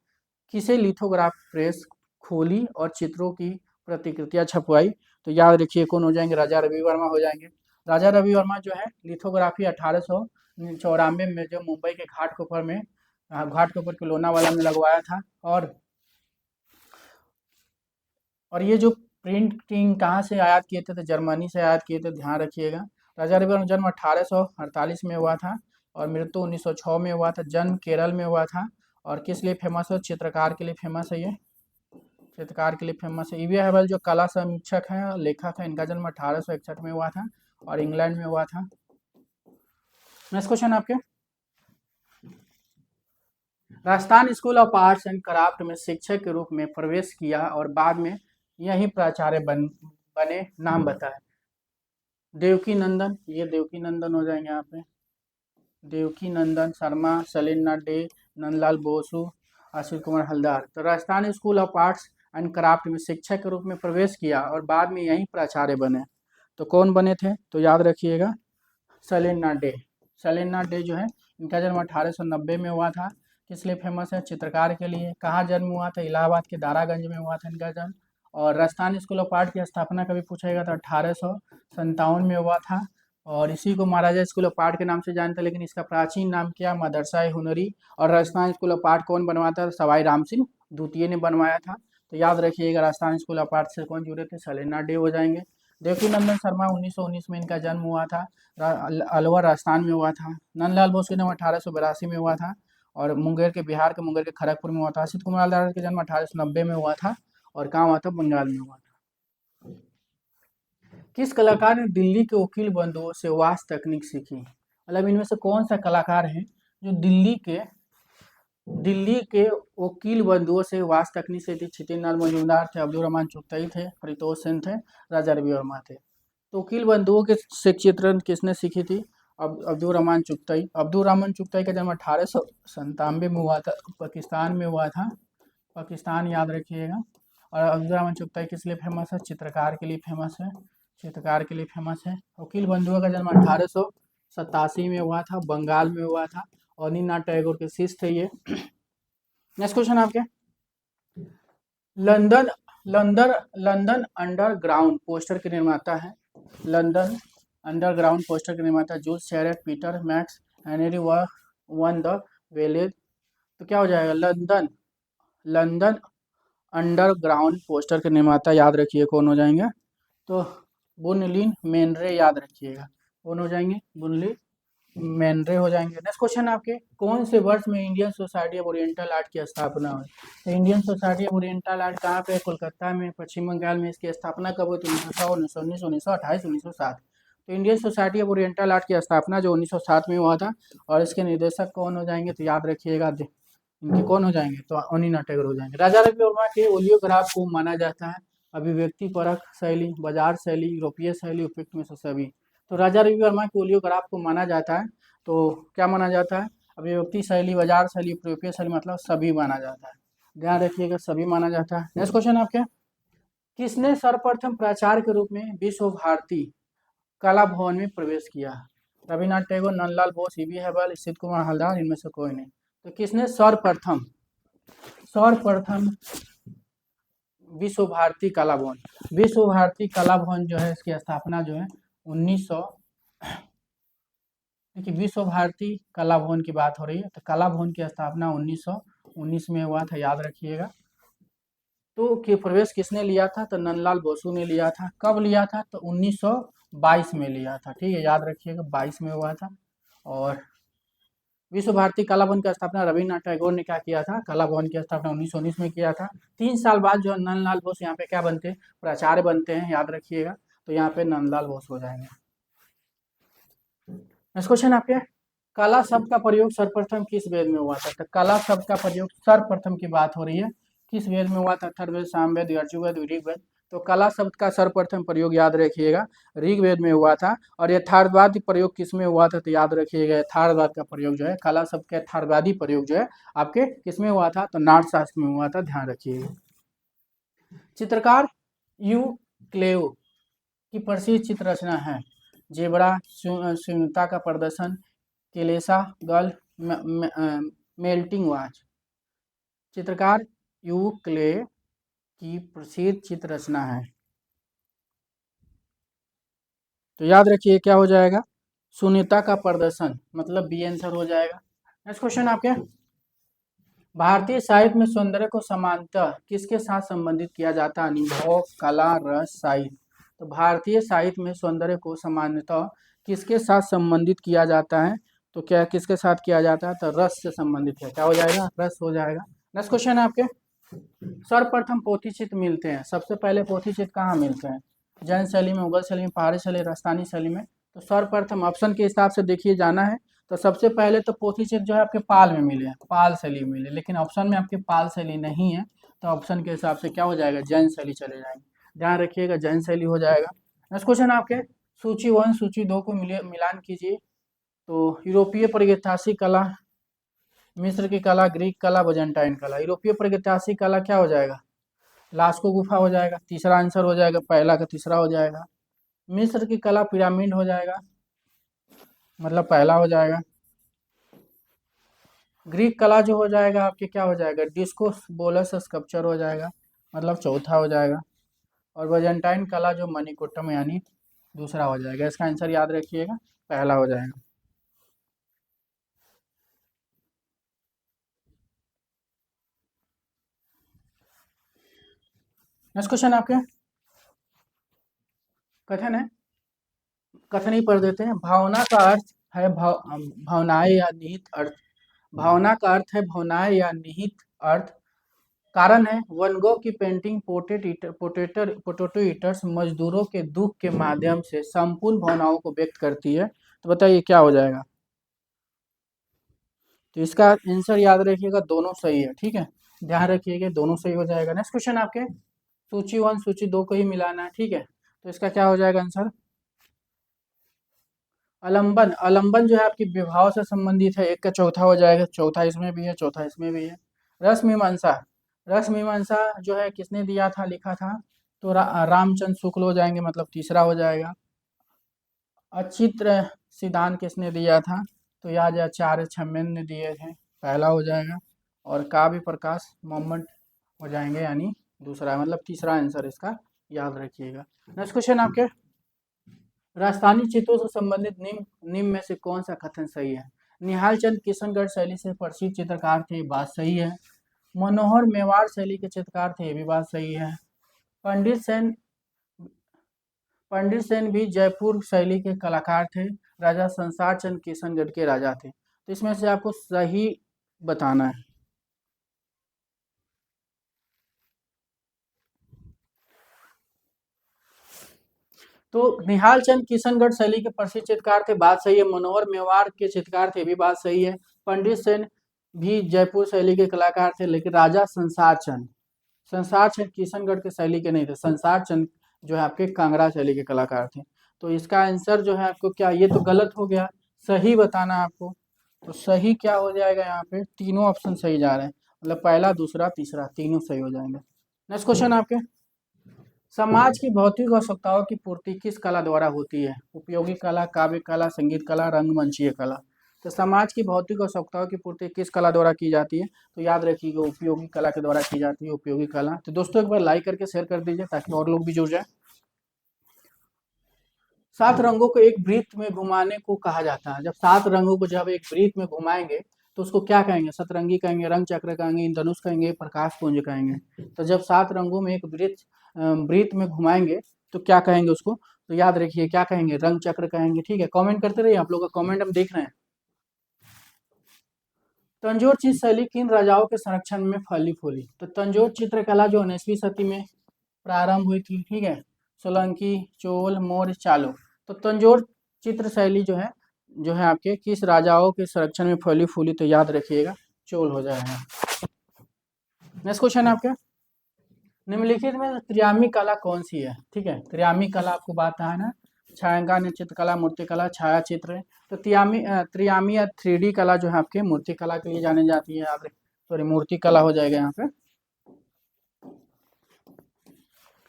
किसे लिथोग्राफ प्रेस खोली और चित्रों की प्रतिकृतियां छपवाई? तो याद रखिए कौन हो जाएंगे? राजा रवि वर्मा हो जाएंगे। राजा रवि वर्मा जो है लिथोग्राफी 1894 में जो मुंबई के घाटकोपर में, घाटकोपर के लोनावाला में लगवाया था। और ये जो प्रिंटिंग कहाँ से आयात किए थे? तो जर्मनी से आयात किए थे, ध्यान रखिएगा। राजा रवि वर्मा जन्म 1848 में हुआ था, और मृत्यु 1906 में हुआ था। जन्म केरल में हुआ था। और किस लिए फेमस है? चित्रकार के लिए फेमस है, ये चित्रकार के लिए फेमस है। ईवी हैवल जो कला समीक्षक हैं और लेखक हैं, इनका जन्म 1861 में हुआ था, और इंग्लैंड में हुआ था। नेक्स्ट क्वेश्चन आपके, Rajasthan school of arts and craft में शिक्षक के रूप में प्रवेश किया और बाद में यही प्राचार्य बने, नाम बताए? देवकी नंदन, ये देवकी नंदन हो जाएंगे यहाँ पे, देवकी नंदन शर्मा, शैलेंद्र डे, नंदलाल बोसु, आशीष कुमार हल्दार। तो Rajasthan school of arts and craft में शिक्षक के रूप में प्रवेश किया और बाद में यही प्राचार्य बने, तो कौन बने थे? तो याद रखिएगा शैलेंद्र डे। शैलेंद्र डे जो है इनका जन्म 1890 में हुआ था। किस लिए फेमस है? चित्रकार के लिए। कहाँ जन्म हुआ था? इलाहाबाद के दारागंज में हुआ था इनका जन्म। और राजस्थान स्कूल ऑफ आर्ट की स्थापना कभी पूछेगा तो 1857 में हुआ था, और इसी को महाराजा स्कूल ऑफ आर्ट के नाम से जानते हैं, लेकिन इसका प्राचीन नाम क्या? मदरसा हुनरी। और राजस्थान स्कूल ऑफ आर्ट कौन बनवाता था? सवाई राम सिंह द्वितीय ने बनवाया था। तो याद रखिएगा राजस्थान स्कूल ऑफ आर्ट से कौन जुड़े थे, सलेना डे हो जाएंगे। देवकीनंदन शर्मा 1919 में इनका जन्म हुआ था, अलवर राजस्थान में हुआ था। नंदलाल बोस का जन्म 1882 में हुआ था और मुंगेर के बिहार के मुंगेर के खड़गपुर में हुआ था। असित कुमार लाल का जन्म 1890 में हुआ था और कहाँ हुआ था, बंगाल में हुआ था। किस कलाकार ने दिल्ली के वकील बंधुओं से वास तकनीक सीखी, मतलब इनमें से कौन सा कलाकार है जो दिल्ली के वकील बंधुओं से वास तकनीक से थी। छितिनाथ मजूमदार थे, अब्दुल रहमान चुगताई थे, परितोष सेन थे, राजा रवि वर्मा थे। तो वकील बंधुओं के से चित्रण किसने सीखी थी, अब्दुल रहमान चुगताई। अब्दुल रहमान चुगताई का जन्म 1897 में हुआ था, पाकिस्तान में हुआ था, पाकिस्तान याद रखिएगा। और अब्दुल रहमान चुगताई किस लिए फेमस है, चित्रकार के लिए फेमस है, चित्रकार के लिए फेमस है। वकील बंधुओं का जन्म 1887 में हुआ था, बंगाल में हुआ था, और अनिल टैगोर के शिष्य थे ये। नेक्स्ट क्वेश्चन आपके, London London London Underground poster के निर्माता है, लंदन अंडरग्राउंड पोस्टर के निर्माता Jules Cheret, Peter Max, Henry van de Velde. तो क्या हो जाएगा, लंदन अंडरग्राउंड पोस्टर के निर्माता याद रखिए कौन हो जाएंगे, तो बुनलिन मेनरे याद रखिएगा, कौन हो जाएंगे, बुनलिन मेनरे हो जाएंगे। नेक्स्ट क्वेश्चन आपके, कौन से वर्ष में Indian society of oriental art की स्थापना हुई। तो Indian society of oriental art कहाँ पे, कोलकाता में, पश्चिम बंगाल में। इसकी स्थापना कब हुई थी, 1900, 1919, 1928, 1907। तो Indian society of oriental art की स्थापना जो 1907 में हुआ था, और इसके निर्देशक कौन हो जाएंगे, तो याद रखिएगा इनके कौन हो जाएंगे, तो अनिल टैगोर हो जाएंगे। राजा रवि वर्मा के ओलियोग्राफ को माना जाता है अभिव्यक्ति परक शैली, बाजार शैली, यूरोपीय शैली, उपयुक्त में से सभी। तो राजा रवि वर्मा के ओलियोग्राफ को माना जाता है, तो क्या माना जाता है, अभिव्यक्ति शैली, बाजार शैली, यूरोपीय शैली, मतलब सभी माना जाता है, ध्यान रखिएगा सभी माना जाता है। नेक्स्ट क्वेश्चन आपके, किसने सर्वप्रथम प्राचार्य के रूप में विश्व भारती कला भवन में प्रवेश किया। रविन्द्रनाथ टैगोर, नंदलाल बोस, ई बी हैबल, असित कुमार हल्दार, इनमें से कोई नहीं। तो किसने सर्वप्रथम विश्व भारती कला भवन, विश्व भारती कला भवन जो है इसकी स्थापना जो है 1900, देखिए विश्व भारती कला भवन की बात हो रही है, तो कला भवन की स्थापना 1919 में हुआ था, याद रखिएगा। तो कि प्रवेश किसने लिया था, तो नंदलाल बोसू ने लिया था। कब लिया था, तो 1922 में लिया था, ठीक है, याद रखिएगा 22 में हुआ था। और विश्व भारती कला भवन की स्थापना रविन्द्रनाथ टैगोर ने क्या किया था, कला भवन की स्थापना 1919 में किया था। 3 साल बाद जो नंदलाल बोस यहाँ पे क्या बनते हैं, प्राचार्य बनते हैं, याद रखिएगा। तो यहाँ पे नंदलाल बोस हो जाएंगे। नेक्स्ट क्वेश्चन आपके, कला शब्द का प्रयोग सर्वप्रथम किस वेद में हुआ था। तो कला शब्द का प्रयोग सर्वप्रथम की बात हो रही है, किस वेद में हुआ था, अथर्ववेद, सामवेद, यजुर्वेद, ऋग्वेद। तो कला शब्द का सर्वप्रथम प्रयोग याद रखिएगा ऋग्वेद में हुआ था। और यथार्थवादी प्रयोग किस में हुआ था, तो याद रखिएगा यथार्थवाद का प्रयोग जो है, कला शब्द का यथार्थवादी प्रयोग जो है आपके किस में हुआ था, तो नाट्यशास्त्र में हुआ था, ध्यान रखिएगा। चित्रकार यूक्लेव की प्रसिद्ध चित्र रचना है जेबरा, शून्यता का प्रदर्शन, केलेसा गर्ल, मेल्टिंग वॉच। चित्रकार यूक्लेव की प्रसिद्ध चित्र रचना है, तो याद रखिए क्या हो जाएगा, शून्यता का प्रदर्शन, मतलब बी आंसर हो जाएगा। नेक्स्ट क्वेश्चन आपके, भारतीय साहित्य में सौंदर्य को समानतः किसके साथ संबंधित किया जाता है, अनुभव, कला, रस, साहित्य। तो भारतीय साहित्य में सौंदर्य को सामान्यतः किसके साथ संबंधित किया जाता है, तो क्या किसके साथ किया जाता है, तो रस से संबंधित है, क्या हो जाएगा, रस हो जाएगा। नेक्स्ट क्वेश्चन है आपके, सर्वप्रथम पोथी चित्र मिलते हैं, सबसे पहले पोथी चित्र कहाँ मिलते हैं, जैन शैली में, मुगल शैली में, पहाड़ी शैली, राजस्थानी शैली में। तो सर्वप्रथम ऑप्शन के हिसाब से देखिए जाना है, तो सबसे पहले तो पोथी चित्र जो है आपके पाल में मिले, पाल शैली में मिले, लेकिन ऑप्शन में आपके पाल शैली नहीं है, तो ऑप्शन के हिसाब से क्या हो जाएगा, जैन शैली चले जाएंगे, ध्यान रखिएगा जैन शैली हो जाएगा। नेक्स्ट क्वेश्चन आपके, सूची 1 सूची 2 को मिलान कीजिए। तो यूरोपीय प्रागैतिहासिक कला, मिस्र की कला, ग्रीक कला, बाइजेंटाइन कला। यूरोपीय प्रागैतिहासिक कला क्या हो जाएगा, लास्को गुफा हो जाएगा, तीसरा आंसर हो जाएगा, पहला का तीसरा हो जाएगा। मिस्र की कला पिरामिड हो जाएगा, मतलब पहला हो जाएगा। ग्रीक कला जो हो जाएगा आपके क्या हो जाएगा, डिस्को बोलस स्कल्पचर हो जाएगा, मतलब चौथा हो जाएगा। और बाइजेंटाइन कला जो मणिकुट्टम यानी दूसरा हो जाएगा, इसका आंसर याद रखिएगा, पहला हो जाएगा। नेक्स्ट क्वेश्चन आपके कथन है, कथन ही पढ़ देते हैं। भावना का अर्थ है भावनाएं या निहित अर्थ। भावना का अर्थ है भावनाएं या निहित अर्थ। कारण है वन गो की पेंटिंग पोटैटो ईटर्स मजदूरों के दुख के माध्यम से संपूर्ण भावनाओं को व्यक्त करती है। तो बताइए क्या हो जाएगा। तो इसका आंसर याद रखिएगा, दोनों सही है। ठीक है, ध्यान रखिएगा, दोनों सही हो जाएगा। नेक्स्ट क्वेश्चन आपके सूची 1 सूची 2 को ही मिलाना है। ठीक है, तो इसका क्या हो जाएगा आंसर। अलंबन, अलंबन जो है आपकी विभाव से संबंधित है, एक का चौथा हो जाएगा, चौथा इसमें भी है, चौथा इसमें भी है। रस मीमांसा, रस मीमांसा जो है किसने दिया था, लिखा था, तो रामचंद्र शुक्ल हो जाएंगे, मतलब तीसरा हो जाएगा। अचित्र सिद्धांत किसने दिया था, तो याद आचार्य छम्मेन ने दिए थे, पहला हो जाएगा। और काव्य प्रकाश मोहम्मद हो जाएंगे, यानी दूसरा, मतलब तीसरा आंसर इसका याद रखिएगा। नेक्स्ट क्वेश्चन आपके, राजस्थानी चित्रों से संबंधित निम्न में से कौन सा कथन सही है। निहाल चंद किशनगढ़ शैली से प्रसिद्ध चित्रकार थे, बात सही है। मनोहर मेवाड़ शैली के चित्रकार थे, ये भी बात सही है। पंडित सेन भी जयपुर शैली के कलाकार थे। राजा संसार चंद किशनगढ़ के राजा थे। तो इसमें से आपको सही बताना है। तो निहाल चंद किशनगढ़ शैली के प्रसिद्ध चित्रकार थे, बात सही है। मनोहर मेवाड़ के चित्रकार थे, भी बात सही है। पंडित सेन भी जयपुर शैली के कलाकार थे, लेकिन राजा संसार चंद किशनगढ़ के शैली के नहीं थे। संसार चंद जो है आपके कांगड़ा शैली के कलाकार थे। तो इसका आंसर जो है आपको क्या, ये तो गलत हो गया, सही बताना आपको। तो सही क्या हो जाएगा, यहाँ पे तीनों ऑप्शन सही जा रहे हैं, मतलब पहला दूसरा तीसरा तीनों सही हो जाएंगे। नेक्स्ट क्वेश्चन आपके, समाज की भौतिक आवश्यकताओं की पूर्ति किस कला द्वारा होती है। उपयोगी कला, काव्य कला, संगीत कला, रंगमंचीय कला। तो समाज की भौतिक आवश्यकताओं की पूर्ति किस कला द्वारा की जाती है, तो याद रखिएगा उपयोगी कला के द्वारा की जाती है, उपयोगी कला। तो दोस्तों एक बार लाइक करके शेयर कर दीजिए ताकि और लोग भी जुड़ जाए। 7 रंगों को एक वृत्त में घुमाने को कहा जाता है। जब 7 रंगों को जब एक वृत्त में घुमाएंगे तो उसको क्या कहेंगे, सतरंगी कहेंगे, रंग चक्र कहेंगे, इंद्रधनुष कहेंगे, प्रकाश पुंज कहेंगे। तो जब 7 रंगों में एक वृत्त में घुमाएंगे तो क्या कहेंगे उसको, तो याद रखिए क्या कहेंगे, रंग चक्र कहेंगे। ठीक है, कमेंट करते रहिए, आप लोग का कमेंट हम देख रहे हैं। तंजौर चित्र शैली किन राजाओं के संरक्षण में फली फूली। तो तंजौर चित्रकला जो 19वीं सदी में प्रारंभ हुई थी। ठीक है, सोलंकी, चोल, मौर्य, चालुक्य। तो तंजौर चित्र शैली जो है आपके किस राजाओं के संरक्षण में फली फूली, तो याद रखिएगा चोल हो जाएगा। नेक्स्ट क्वेश्चन आपके, निम्नलिखित में त्रियामी कला कौन सी है। ठीक है, त्रियामी कला आपको बात है ना, छायांकन, चित्रकला, मूर्तिकला, छाया चित्र। तो त्रियामी या 3D कला जो है आपके मूर्ति कला के लिए जानी जाती है, सॉरी मूर्ति कला हो जाएगा यहाँ पे।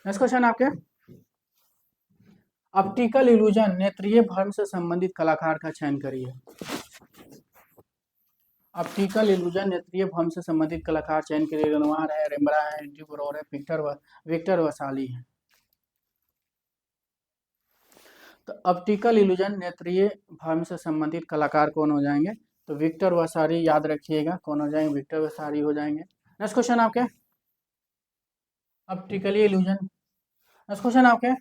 नेक्स्ट क्वेश्चन आपके, ऑप्टिकल इल्यूजन नेत्रीय भ्रम से संबंधित कलाकार का चयन करिए। ऑप्टिकल इल्यूजन नेत्रीय भ्रम से संबंधित कलाकार चयन करिए। रेनोयर है, रेम्ब्रा है, एंडी वॉरहोल है, विक्टर वसाली है। तो ऑप्टिकल इल्यूजन नेत्रीय भ्रम से संबंधित कलाकार कौन हो जाएंगे, तो विक्टर वसारी, याद रखिएगा कौन हो जाएंगे, विक्टर वसारी हो जाएंगे। नेक्स्ट क्वेश्चन आपके, ऑप्टिकली इल्यूजन। नेक्स्ट क्वेश्चन आपके,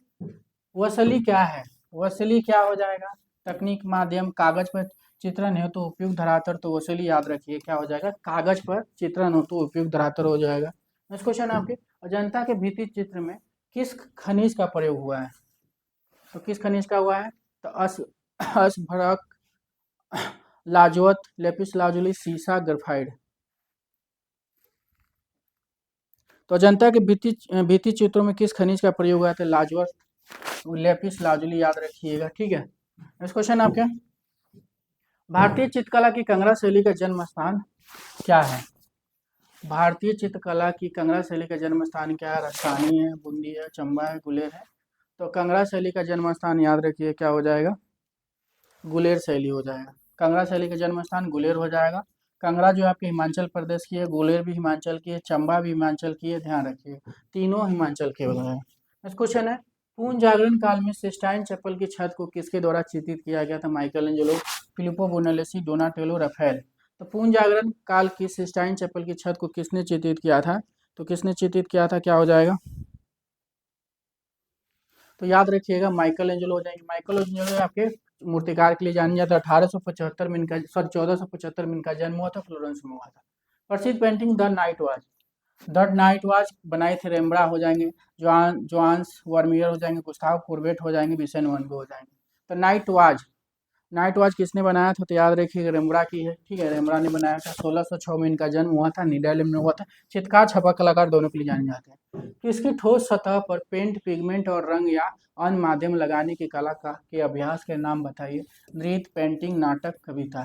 वसली क्या है। वसली क्या हो जाएगा, तकनीक, माध्यम, कागज पर चित्रण है तो उपयुक्त धरातल। तो वसली याद रखिए क्या हो जाएगा, कागज पर चित्रण हो तो उपयुक्त धरातल हो जाएगा। नेक्स्ट क्वेश्चन आपके, अजंता के भित्ति चित्र में किस खनिज का प्रयोग हुआ है। तो किस खनिज का हुआ है, तो अस्फरक, लाजवत, लेपिस लाजुली, सीसा, ग्रेफाइट। तो अजंता के भित्ति चित्रों में किस खनिज का प्रयोग हुआ है, लाजवत, लेपिस लाजुली, याद रखिएगा। ठीक है, नेक्स्ट क्वेश्चन आपके, भारतीय चित्रकला की कंगरा शैली का जन्म स्थान क्या है। भारतीय चित्रकला की कंगरा शैली का जन्म स्थान क्या है, राजस्थानी है, बूंदी है, चंबा है, गुलेर है। तो कंगरा शैली का जन्म स्थान याद रखिए क्या हो जाएगा, गुलेर शैली हो जाएगा। कंगरा शैली का जन्म स्थान गुलेर हो जाएगा। कंगरा जो आपके हिमाचल प्रदेश की है, गुलेर भी हिमाचल की है, चंबा भी हिमाचल की है, ध्यान रखिए तीनों हिमाचल के हो जाएगा। नेक्स्ट क्वेश्चन है, पूर्ण जागरण काल में सिस्टाइन चैपल की छत को किसके द्वारा चित्रित किया गया था। Michelangelo, Filippo Brunelleschi, Donatello, Raphael. तो पूर्ण जागरण काल की सिस्टाइन चैपल की छत को किसने चित्रित किया था, तो किसने चित्रित किया था, क्या हो जाएगा, तो याद रखिएगा माइकल एंजेलो हो जाएंगे। माइकल एंजेलो आपके मूर्तिकार के लिए जाने जाते हैं। 1875 में इनका 1475 में इनका जन्म हुआ था, फ्लोरेंस में हुआ था। प्रसिद्ध painting the night watch, the night watch बनाए थे रेम्ब्रा हो जाएंगे, जोआन्स वर्मियर हो जाएंगे, गुस्ताव कुर्बेट हो जाएंगे, विसेंट वैन गो हो जाएंगे। तो नाइट वॉच किसने बनाया था? तो याद रखिएगा रेम्ब्रा की है, ठीक है, रेम्ब्रा ने बनाया था। 1606 में इनका जन्म हुआ था, नीदरलैंड में हुआ था। चित्रकार छपा कलाकार दोनों के लिए जाने जाते हैं। तो इसकी ठोस सतह पर पेंट, पिगमेंट और रंग या अन्य माध्यम लगाने की कला का के अभ्यास के नाम बताइए। नृत्य, पेंटिंग, नाटक, कविता।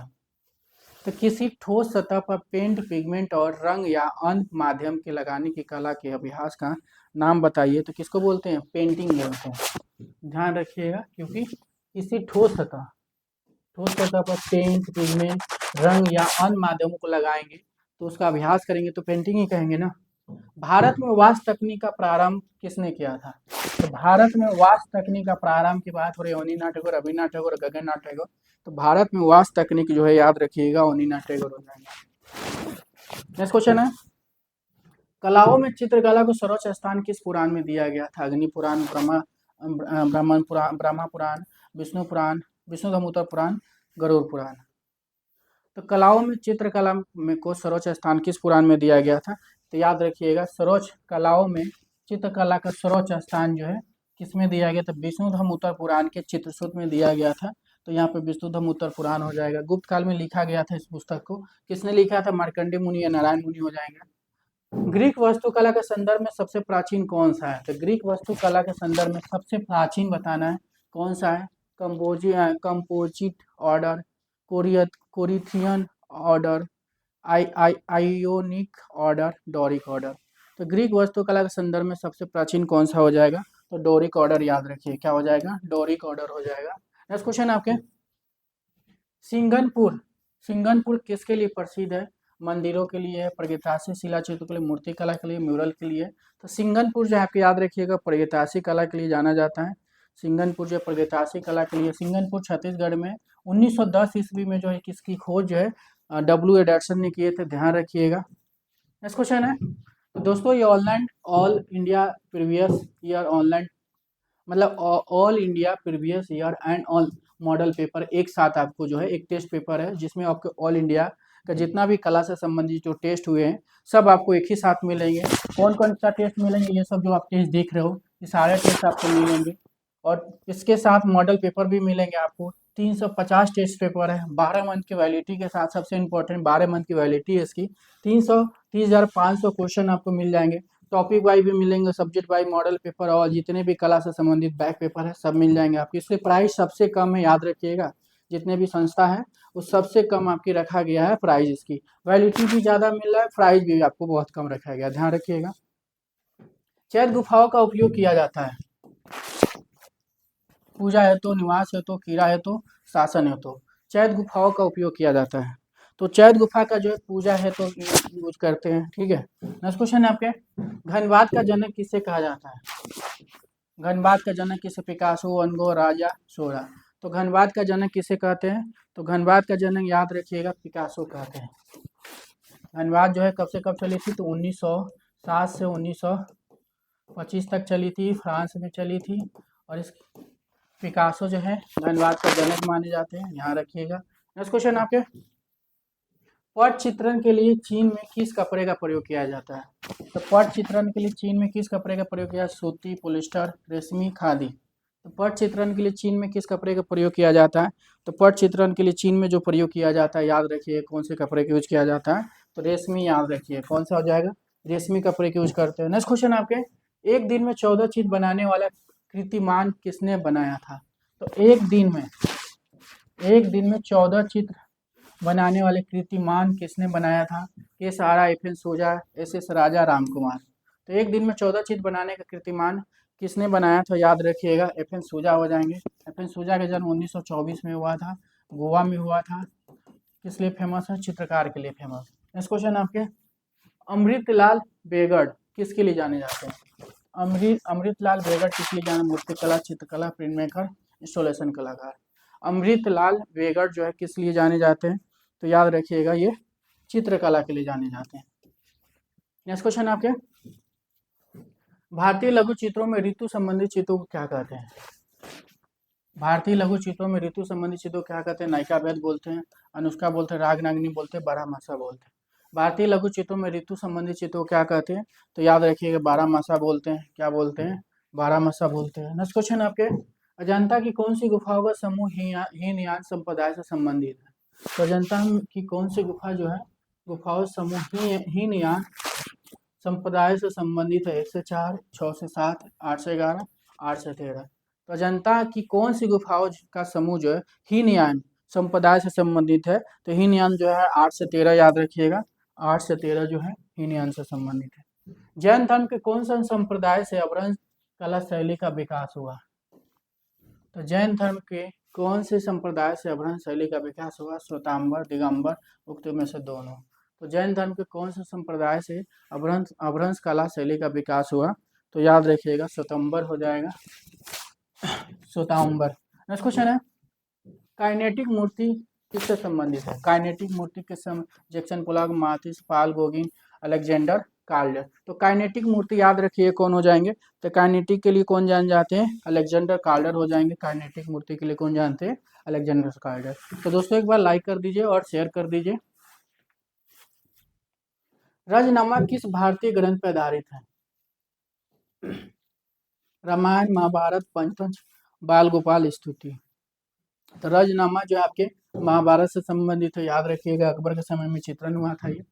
तो किसी ठोस सतह पर पेंट, पिगमेंट और रंग या अन्य माध्यम के लगाने की कला के अभ्यास का नाम बताइए। तो किसको बोलते हैं? पेंटिंग बोलते हैं। ध्यान रखिएगा, क्योंकि किसी ठोस सतह पर पेंट, पिगमेंट, रंग या अन्य माध्यमों को लगाएंगे तो उसका अभ्यास करेंगे तो पेंटिंग ही कहेंगे ना। भारत में वास्तु तकनीक का प्रारंभ किसने किया था? तो भारत में वास्तु तकनीक का प्रारंभ की बात हो रही है अनिनाथ टैगोर, रविन्द्रनाथ टैगोर, गगननाथ टैगोर। तो भारत में वास्तु तकनीक जो है याद रखिएगा अनिनाथ टैगोर हो जाएंगे। नेक्स्ट क्वेश्चन है, कलाओं में चित्रकला को सर्वोच्च स्थान किस पुराण में दिया गया था? अग्नि पुराण, ब्रह्मा पुराण, विष्णु पुराण, विष्णुधर्मोत्तर पुराण, गरुड़ पुराण। तो कलाओं में चित्रकला में को सर्वोच्च स्थान किस पुराण में दिया गया था? तो याद रखिएगा सर्वोच्च कलाओं में चित्रकला का सर्वोच्च स्थान जो है किसमें दिया गया था? विष्णुधर्मोत्तर पुराण के चित्रसूत्र में दिया गया था। तो यहाँ पे विष्णुधर्मोत्तर पुराण हो जाएगा। गुप्त काल में लिखा गया था इस पुस्तक को। किसने लिखा था? मार्कंडेय मुनि या नारायण मुनि हो जाएंगे। ग्रीक वास्तुकला के संदर्भ में सबसे प्राचीन कौन सा है? तो ग्रीक वास्तुकला के संदर्भ में सबसे प्राचीन बताना है कौन सा है? Composite order, Corinthian order, Ionic order, Doric order. तो ग्रीक वास्तुकला के संदर्भ में सबसे प्राचीन कौन सा हो जाएगा? तो डोरिक ऑर्डर याद रखिए, क्या हो जाएगा? डोरिक ऑर्डर हो जाएगा। नेक्स्ट क्वेश्चन आपके, सिंगनपुर किसके लिए प्रसिद्ध है? मंदिरों के लिए, प्रागैतिहासिक शिला चित्रों के लिए, मूर्ति कला के लिए, म्यूरल के लिए। तो सिंगनपुर जो है आपको याद रखिएगा प्रागैतिहासिक कला के लिए जाना जाता है। सिंगनपुर जो प्रागैतिहासिक कला के लिए, सिंगनपुर छत्तीसगढ़ में 1910 ईस्वी में जो है किसकी खोज जो है डब्ल्यू एडर्सन ने किए थे, ध्यान रखिएगा। नेक्स्ट क्वेश्चन है, तो दोस्तों ये all India previous year online मतलब all India previous year and all model paper एक साथ आपको जो है एक टेस्ट पेपर है जिसमें आपको ऑल इंडिया का जितना भी कला से संबंधित जो टेस्ट हुए हैं सब आपको एक ही साथ मिलेंगे। कौन कौन सा टेस्ट मिलेंगे? ये सब जो आप टेस्ट देख रहे हो ये सारे टेस्ट आपको मिलेंगे और इसके साथ मॉडल पेपर भी मिलेंगे आपको। 350 टेस्ट पेपर है, 12 मंथ की वैलिडिटी के साथ। सबसे इंपॉर्टेंट 12 मंथ की वैलिडिटी है इसकी। 330,500 क्वेश्चन आपको मिल जाएंगे। टॉपिक वाइज भी मिलेंगे, सब्जेक्ट वाइज मॉडल पेपर और जितने भी कला से संबंधित बैक पेपर है सब मिल जाएंगे आपको। इसके प्राइस सबसे कम है, याद रखिएगा। जितने भी संस्था है उस सबसे कम आपकी रखा गया है प्राइस। इसकी वैलिडिटी भी ज़्यादा मिल रहा है, प्राइस भी आपको बहुत कम रखा गया, ध्यान रखिएगा। चैत्य गुफाओं का उपयोग किया जाता है पूजा हेतु, निवास हेतु, कीड़ा हेतु, शासन हेतु। चैत्य गुफाओं का उपयोग किया जाता है। तो चैत्य गुफा का जो है पूजा है तो यूज करते हैं, ठीक है। नेक्स्ट क्वेश्चन है आपके, धनबाद का जनक किसे कहा जाता है? धनबाद का जनक किसे? पिकासो, वन गो, राजा, सोरा। तो धनबाद का जनक किसे कहते हैं? तो धनबाद का जनक याद रखिएगा पिकासो कहते हैं। धनबाद जो है कब से कब चली थी? तो 1907 से 1925 तक चली थी, फ्रांस में चली थी। और इस पिकासो जो है धनबाद का जनक माने जाते हैं, यहाँ रखिएगा। नेक्स्ट क्वेश्चन आपके, पट चित्रण के लिए चीन में किस कपड़े का प्रयोग किया जाता है? तो पट चित्रण के लिए चीन में किस कपड़े का प्रयोग किया? सूती, पॉलिस्टर, रेशमी, खादी। तो पट चित्रण के लिए चीन में किस कपड़े का प्रयोग किया जाता है? तो पट चित्रण के लिए चीन में जो प्रयोग किया जाता है याद रखिए कौन से कपड़े का यूज किया जाता है? तो रेशमी, याद रखिए कौन सा हो जाएगा? रेशमी कपड़े का यूज करते हैं। नेक्स्ट क्वेश्चन आपके, एक दिन में 14 चित्र बनाने वाला कीर्तिमान किसने बनाया था? तो एक दिन में 14 चित्र बनाने वाले कीर्तिमान किसने बनाया था? के सारा, एफ.एन. सोजा, एस.एस. राजा, राम कुमार। तो एक दिन में 14 चित्र बनाने का कीर्तिमान किसने बनाया था? याद रखिएगा एफ.एन. सोजा हो जाएंगे। एफ.एन. सोजा का जन्म 1924 में हुआ था, गोवा में हुआ था। किस लिए फेमस है? चित्रकार के लिए फेमस। नेक्स्ट क्वेश्चन आपके, अमृतलाल बेगड़ किसके लिए जाने जाते हैं? अमृतलाल बेगड़ किस लिए जाने? मूर्तिकला, चित्रकला, प्रिंट मेकर, इंस्टॉलेशन कलाकार। अमृतलाल बेगड़ जो है किस लिए जाने जाते हैं? तो याद रखिएगा ये चित्रकला के लिए जाने जाते हैं। नेक्स्ट क्वेश्चन आपके, भारतीय लघु चित्रों में ऋतु संबंधी चित्रों को क्या कहते हैं? भारतीय लघु चित्रों में ऋतु संबंधी चित्रों को क्या कहते हैं? नायिका भेद बोलते हैं, अनुष्का बोलते हैं, राग नागिनी बोलते हैं, बारहमासा बोलते हैं। भारतीय लघु चित्रों में ऋतु संबंधी चित्रों को क्या कहते हैं? तो याद रखिएगा, बारहमासा बोलते हैं। क्या बोलते हैं? बारहमासा बोलते हैं। नेक्स्ट क्वेश्चन आपके, अजंता की कौन सी गुफाओं का समूह हीनयान संप्रदाय से संबंधित है? तो अजंता की कौन सी गुफा जो है, गुफाओं समूह हीनयान संप्रदाय से संबंधित है? 1 से 4, 6 से 7, 8 से 11, 8 से 13। तो अजंता की कौन सी गुफाओं का समूह जो है हीनयान संप्रदाय से संबंधित है? तो हीनयान जो है 8 से 13 याद रखिएगा, 8 से 13 जो है हीनयान से संबंधित है। जैन धर्म के कौन सा संप्रदाय से अपभ्रंश कला शैली का विकास हुआ? तो जैन धर्म के कौन से संप्रदाय से अपभ्रंश शैली का विकास हुआ? श्वेतांबर, दिगंबर, उक्त में से दोनों। तो जैन धर्म के कौन से संप्रदाय से अपभ्रंश कला शैली का विकास हुआ? तो याद रखिएगा, श्वेतांबर हो जाएगा, श्वेतांबर। नेक्स्ट क्वेश्चन है, काइनेटिक मूर्ति किससे संबंधित है? काइनेटिक मूर्ति के जैक्सन पोलॉक, माथिस, पाल गोगिन, अलेक्जेंडर कार्लर। तो काइनेटिक मूर्ति याद रखिए कौन हो जाएंगे? तो काइनेटिक के लिए कौन जान जाते हैं? अलेक्जेंडर कार्लर हो जाएंगे। काइनेटिक मूर्ति के लिए कौन जानते हैं? अलेक्जेंडर कार्लर। तो दोस्तों एक बार लाइक कर दीजिए और शेयर कर दीजिए। रजनामा किस भारतीय ग्रंथ पर आधारित है? रामायण, महाभारत, पंचतंत्र, बाल गोपाल स्तुति। तो रजनामा जो है आपके महाभारत से संबंधित है, याद रखिएगा, अकबर के समय में चित्रण हुआ था ये।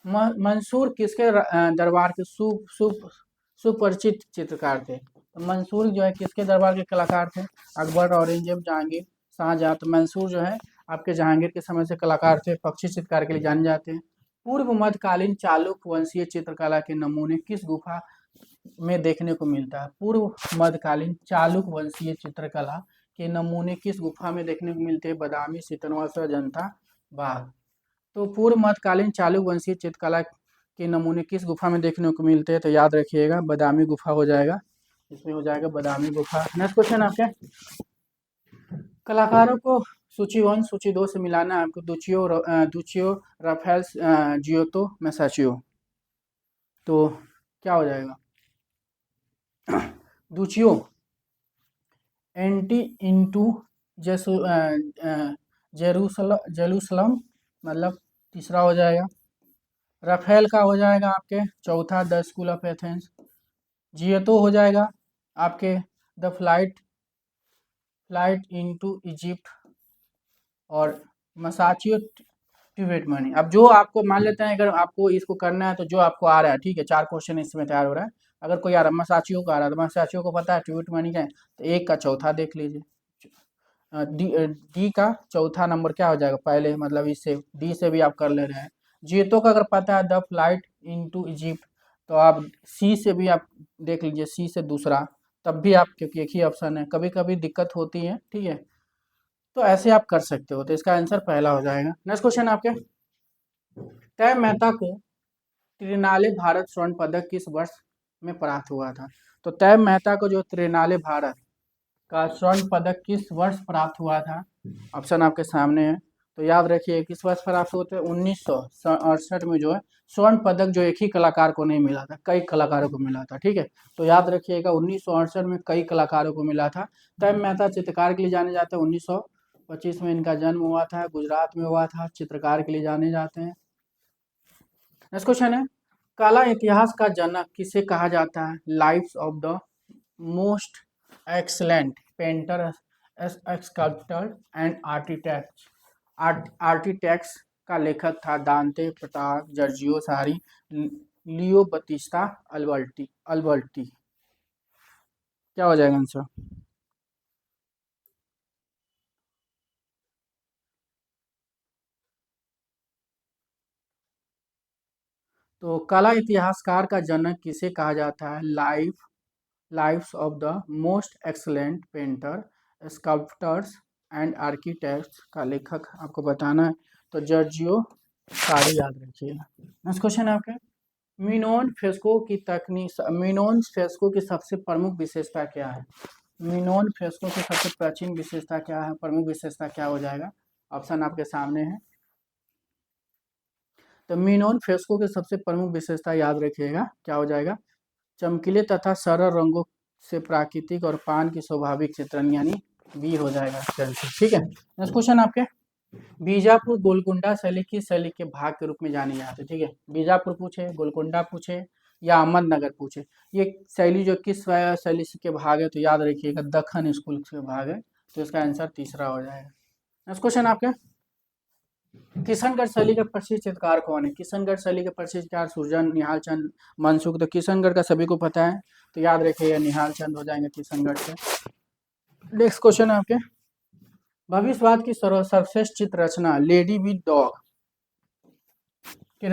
मंसूर किसके दरबार के सुपरिचित चित्रकार थे? तो मंसूर जो है किसके दरबार के कलाकार थे? अकबर, औरंगजेब, जहांगीर, शाहजहां। तो मंसूर जो है आपके जहांगीर के समय से कलाकार थे, पक्षी चित्रकार के लिए जाने जाते हैं। पूर्व मध्यकालीन चालुक्य वंशीय चित्रकला के नमूने किस गुफा में देखने को मिलता है? पूर्व मध्यकालीन चालुक्य वंशीय चित्रकला के नमूने किस गुफा में देखने को मिलते हैं? बादामी, सीतनवास, अजंता, बाघ। तो पूर्व मध्यकालीन चालुक्य वंशीय चित्रकला के नमूने किस गुफा में देखने को मिलते हैं? तो याद रखिएगा, बादामी गुफा हो जाएगा, इसमें हो जाएगा बादामी गुफा। नेक्स्ट क्वेश्चन आपके, कलाकारों को सूची 1 सूची 2 से मिलाना है आपको। दुचियो, राफेल, जियोतो, मैसाचियो। तो क्या हो जाएगा? दुचियो एंटी इंटू जेरूसलम मतलब तीसरा हो जाएगा। राफेल का हो जाएगा आपके चौथा, द स्कूल ऑफ एथेंस। जियोतो हो जाएगा आपके द फ्लाइट इनटू इजिप्ट। और मसाचियो टिबेट मनी। अब जो आपको मान लेते हैं, अगर आपको इसको करना है तो जो आपको आ रहा है, ठीक है, 4 क्वेश्चन इसमें तैयार हो रहा है। अगर कोई आ रहा है मसाचियो का आ रहा है, तो मसाचियो को पता है टिबेट मनी क्या है, तो 1 का चौथा देख लीजिए। डी का चौथा नंबर क्या हो जाएगा? पहले मतलब इससे डी से भी आप कर ले रहे हैं। जियोतो का अगर पता है द फ्लाइट इनटू इजिप्ट, तो आप सी से भी आप देख लीजिए, सी से दूसरा, तब भी आप, क्योंकि एक ही ऑप्शन है, कभी कभी दिक्कत होती है, ठीक है, तो ऐसे आप कर सकते हो। तो इसका आंसर पहला हो जाएगा। नेक्स्ट क्वेश्चन आपके, तय मेहता को त्रिनाले भारत स्वर्ण पदक किस वर्ष में प्राप्त हुआ था? तो तय मेहता को जो त्रिनाले भारत का स्वर्ण पदक किस वर्ष प्राप्त हुआ था? ऑप्शन आपके सामने है। तो याद रखिए किस वर्ष प्राप्त हुए थे? 1968 में जो है स्वर्ण पदक जो एक ही कलाकार को नहीं मिला था, कई कलाकारों को मिला था, ठीक है। तो याद रखिएगा 1968 में कई कलाकारों को मिला था। तय मेहता चित्रकार के लिए जाने जाते हैं, 1925 में इनका जन्म हुआ था, गुजरात में हुआ था, चित्रकार के लिए जाने जाते हैं। नेक्स्ट क्वेश्चन है, कला इतिहास का जनक किसे कहा जाता है? Lifes of the most excellent painter, sculptor and architects का लेखक था दांते, पेट्रार्क, जॉर्जियो सारी, लियो बतिस्ता अल्बर्टी। क्या हो जाएगा आंसर? तो कला इतिहासकार का जनक किसे कहा जाता है? Lives of the most excellent painter, sculptors and architects का लेखक आपको बताना है, तो जॉर्जियो सारी याद रखिएगा। नेक्स्ट क्वेश्चन है आपके, मीनोन फ्रेस्को की सबसे प्रमुख विशेषता क्या है? मीनोन फ्रेस्को की सबसे प्राचीन विशेषता क्या है, प्रमुख विशेषता क्या हो जाएगा? ऑप्शन आपके सामने है। तो मीनोन फ्रेस्को की सबसे प्रमुख विशेषता याद रखिएगा क्या हो जाएगा? चमकीले तथा सरल रंगों से प्राकृतिक और पान की स्वाभाविक चित्रण, यानी बी हो जाएगा इसका आंसर। ठीक है, नेक्स्ट क्वेश्चन आपके, बीजापुर गोलकुंडा शैली किस शैली के भाग के रूप में जानी जाती है? ठीक है, बीजापुर पूछे, गोलकुंडा पूछे या अहमदनगर पूछे, ये शैली जो किस शैली के भाग है, तो याद रखिएगा दक्खन स्कूल के भाग है, तो इसका आंसर तीसरा हो जाएगा। नेक्स्ट क्वेश्चन आपके, किशनगढ़ शैली के प्रसिद्ध चित्रकार कौन है? किशनगढ़ शैली के प्रसिद्ध चित्रकार सुरजन, निहाल चंद, मनसुख। तो किशनगढ़ का सभी को पता है, तो याद रखिएगा निहाल चंद हो जाएंगे किशनगढ़ से। नेक्स्ट क्वेश्चन है आपके, भविष्यवाद की सर्वश्रेष्ठ चित्र रचना लेडी विद डॉग के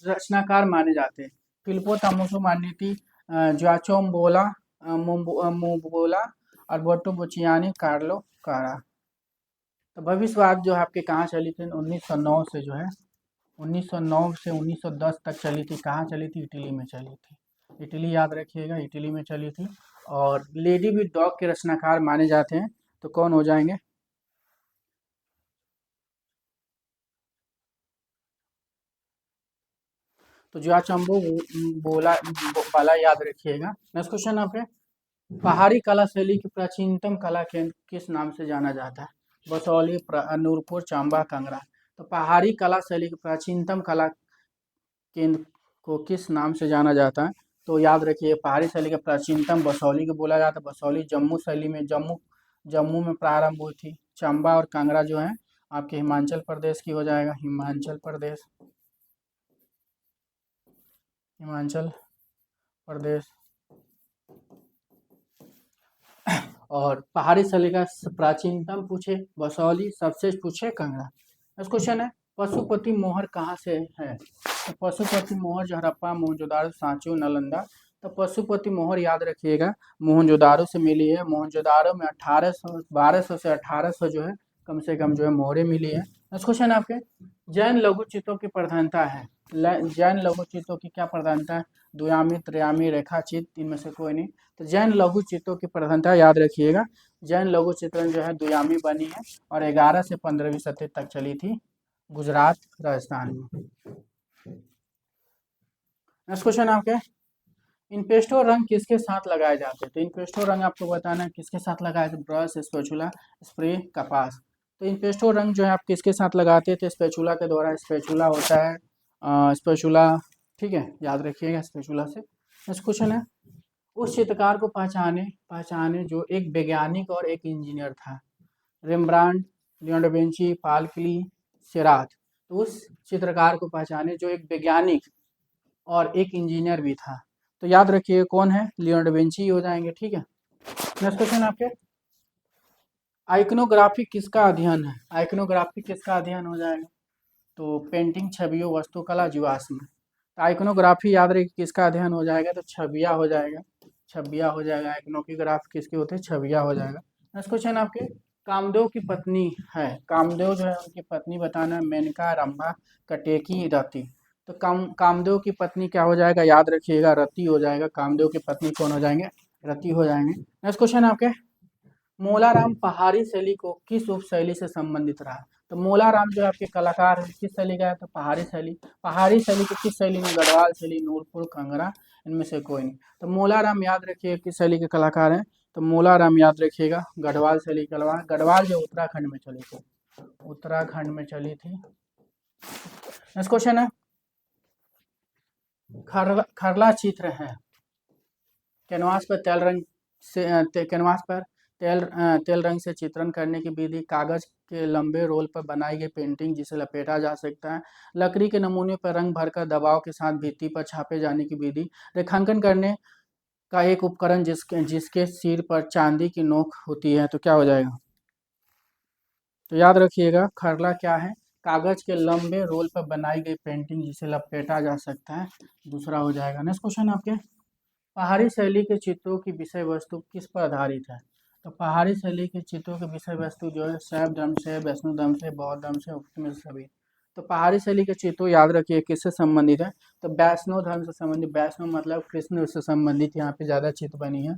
रचनाकार माने जाते हैं? फिलिपो तमोसो मान्यती, जोआचोम बोला, मोबोला, अल्बर्टो बुचियानी, कार्लो कारा। तो भविष्यवाद जो है आपके कहाँ चली थी? 1909 से जो है 1909 से 1910 तक चली थी। कहाँ चली थी? इटली में चली थी। इटली याद रखिएगा, इटली में चली थी। और लेडी विद डॉग के रचनाकार माने जाते हैं, तो कौन हो जाएंगे? तो जोआचम्बो बोला वाला याद रखिएगा। नेक्स्ट क्वेश्चन आपके, पहाड़ी कला शैली की प्राचीनतम कला केंद्र किस नाम से जाना जाता है? बसौली, नूरपुर, चंबा, कांगड़ा। तो पहाड़ी कला शैली की प्राचीनतम कला केंद्र को किस नाम से जाना जाता है? तो याद रखिए पहाड़ी शैली का प्राचीनतम बसौली को बोला जाता है। बसौली जम्मू शैली में जम्मू में प्रारंभ हुई थी। चंबा और कांगड़ा जो है आपके हिमाचल प्रदेश की हो जाएगा, हिमाचल प्रदेश, हिमाचल प्रदेश। और पहाड़ी शैली का प्राचीनतम पूछे बसौली, सबसे पूछे कांगड़ा। नेक्स्ट क्वेश्चन है, पशुपति मोहर कहाँ से है? तो पशुपति मोहर जो हड़प्पा, मोहनजोदारो, सांची, नालंदा। तो पशुपति मोहर याद रखिएगा मोहनजोदारो से मिली है। मोहनजोदारो में 1200 से 1800 जो है कम से कम जो है मोहरें मिली है। नेक्स्ट क्वेश्चन आपके, जैन लघु चित्रों की प्रधानता है? जैन लघु चित्रों की क्या प्रधानता है? द्वयामी, त्रयामी, रेखाचित्र, इनमें से कोई नहीं। तो जैन लघु चित्रों की प्रधानता याद रखिएगा, जैन लघु चित्रण जो है द्वयामी बनी है और 11 से 15वीं सदी तक चली थी गुजरात, राजस्थान में। नेक्स्ट क्वेश्चन आपके, इनपेस्टो रंग किसके साथ लगाए जाते हैं? तो इनपेस्टो रंग आपको बताना है किसके साथ लगाए थे? ब्रश, स्पैचुला, स्प्रे, कपास। तो इनपेस्टो रंग जो है आप किसके साथ लगाते थे? स्पैचुला के द्वारा। स्पैचुला होता है स्पैचुला, ठीक है, याद रखिएगा स्पैचुला से। नेक्स्ट क्वेश्चन है, उस चित्रकार को पहचाने जो एक वैज्ञानिक और एक इंजीनियर था? Rembrandt, Leonardo Vinci, Paul Klee, Seurat. तो उस चित्रकार को पहचाने जो एक वैज्ञानिक और एक इंजीनियर भी था, तो याद रखिए कौन है? लियोनार्डो विंची हो जाएंगे। ठीक है, नेक्स्ट क्वेश्चन आपके, आइकनोग्राफी किसका अध्ययन है? आइकनोग्राफी किसका अध्ययन हो जाएगा? तो पेंटिंग, छवियों, वास्तुकला, जीवाश्म। तो आइकनोग्राफी याद रखिए किसका अध्ययन हो जाएगा? तो छविया हो जाएगा, छविया हो जाएगा। आइकनोग्राफ किसके होते हैं? छविया हो जाएगा। नेक्स्ट क्वेश्चन आपके, कामदेव की पत्नी है, कामदेव जो है उनकी पत्नी बताना है, मेनका, रंभा, कटेकी, रति। तो कामदेव की पत्नी क्या हो जाएगा? याद रखिएगा रति हो जाएगा। कामदेव की पत्नी कौन हो जाएंगे? रति हो जाएंगे। नेक्स्ट क्वेश्चन आपके, मोलाराम पहाड़ी शैली को किस उप शैली से संबंधित रहा? तो मोलाराम जो आपके कलाकार है किस शैली का है? तो पहाड़ी शैली। पहाड़ी शैली की किस शैली में? गढ़वाल शैली, नूरपुर, कांगड़ा, इनमें से कोई नहीं। तो मोलाराम याद रखिए किस शैली के कलाकार हैं? तो मोलाराम याद रखिएगा गढ़वाल शैली कलाकार। गढ़वाल जो उत्तराखंड में चली थी, उत्तराखंड में चली थी। नेक्स्ट क्वेश्चन है, खरला चित्र है, कैनवास पर तेल रंग से कैनवास पर तेल रंग से चित्रण करने की विधि, कागज के लंबे रोल पर बनाई गई पेंटिंग जिसे लपेटा जा सकता है, लकड़ी के नमूने पर रंग भरकर दबाव के साथ भित्ति पर छापे जाने की विधि, रेखांकन करने का एक उपकरण जिसके सिर पर चांदी की नोक होती है। तो क्या हो जाएगा? तो याद रखिएगा खरला क्या है? कागज के लंबे रोल पर बनाई गई पेंटिंग जिसे लपेटा जा सकता है, दूसरा हो जाएगा। नेक्स्ट क्वेश्चन आपके, पहाड़ी शैली के चित्रों की विषय वस्तु किस पर आधारित है? तो पहाड़ी शैली के चित्रों की विषय वस्तु जो है शैव धर्म से, वैष्णव धर्म से, बौद्ध धर्म से, उक्त में सभी। तो पहाड़ी शैली के चित्रों याद रखिए किससे संबंधित है? तो वैष्णव धर्म से संबंधित। वैष्णव मतलब कृष्ण से संबंधित यहाँ पे ज्यादा चित्र बनी है।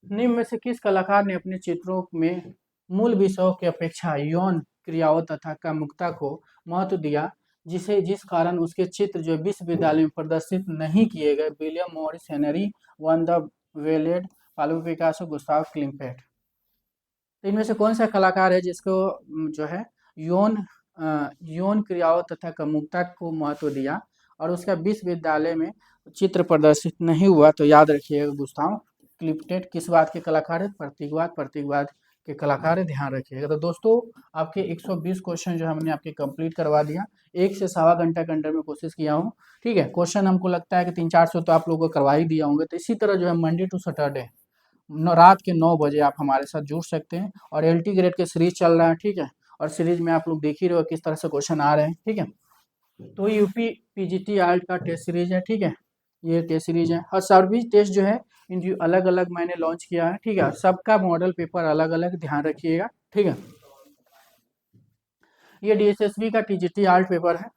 निम्न में से किस कलाकार ने अपने चित्रों में मूल विषयों की अपेक्षा यौन क्रियाओं तथा कामुकता को महत्व दिया? जिस कारण उसके चित्र जो विश्वविद्यालय में प्रदर्शित नहीं किए गए। William Morris Henry, van de Velde, Pablo Picasso, Gustav Klimt. तो इनमें से कौन सा कलाकार है जिसको जो है यौन यौन क्रियाओं तथा कामुकता को महत्व दिया और उसका विश्वविद्यालय में चित्र प्रदर्शित नहीं हुआ? तो याद रखिएगा गुस्ताव क्लिम्पेट किस बात के कलाकार है? प्रतीकवाद के कलाकार है, ध्यान रखिएगा। तो दोस्तों आपके 120 क्वेश्चन जो हमने आपके कंप्लीट करवा दिया, 1 से सवा घंटा के अंदर में कोशिश किया हूँ। ठीक है, क्वेश्चन हमको लगता है कि 300-400 तो आप लोगों को करवा ही दिया होंगे। तो इसी तरह जो है मंडे टू सैटरडे रात के 9 बजे आप हमारे साथ जुड़ सकते हैं। और LT ग्रेड के सीरीज चल रहा है, ठीक है, और सीरीज में आप लोग देख ही रहे हो किस तरह से क्वेश्चन आ रहे हैं। ठीक है, तो यूपी PGT आर्ट का टेस्ट सीरीज है। ठीक है, ये टेस्ट सीरीज है और सर्विस टेस्ट जो है इन अलग अलग मैंने लॉन्च किया है। ठीक है, सबका मॉडल पेपर अलग अलग, ध्यान रखिएगा। ठीक है, ये DSSB का TGT आर्ट पेपर है।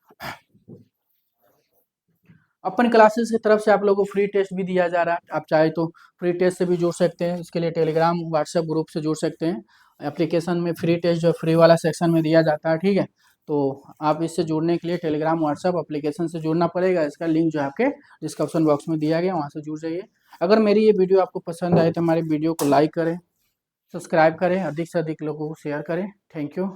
अपन क्लासेस की तरफ से आप लोगों को फ्री टेस्ट भी दिया जा रहा है, आप चाहे तो फ्री टेस्ट से भी जुड़ सकते हैं। इसके लिए टेलीग्राम व्हाट्सएप ग्रुप से जुड़ सकते हैं। एप्लीकेशन में फ्री टेस्ट जो फ्री वाला सेक्शन में दिया जाता है। ठीक है, तो आप इससे जुड़ने के लिए टेलीग्राम व्हाट्सएप एप्लीकेशन से जुड़ना पड़ेगा। इसका लिंक जो है आपके डिस्क्रिप्शन बॉक्स में दिया गया, वहाँ से जुड़ जाइए। अगर मेरी ये वीडियो आपको पसंद आए तो हमारे वीडियो को लाइक करें, सब्सक्राइब करें, अधिक से अधिक लोगों को शेयर करें। Thank you.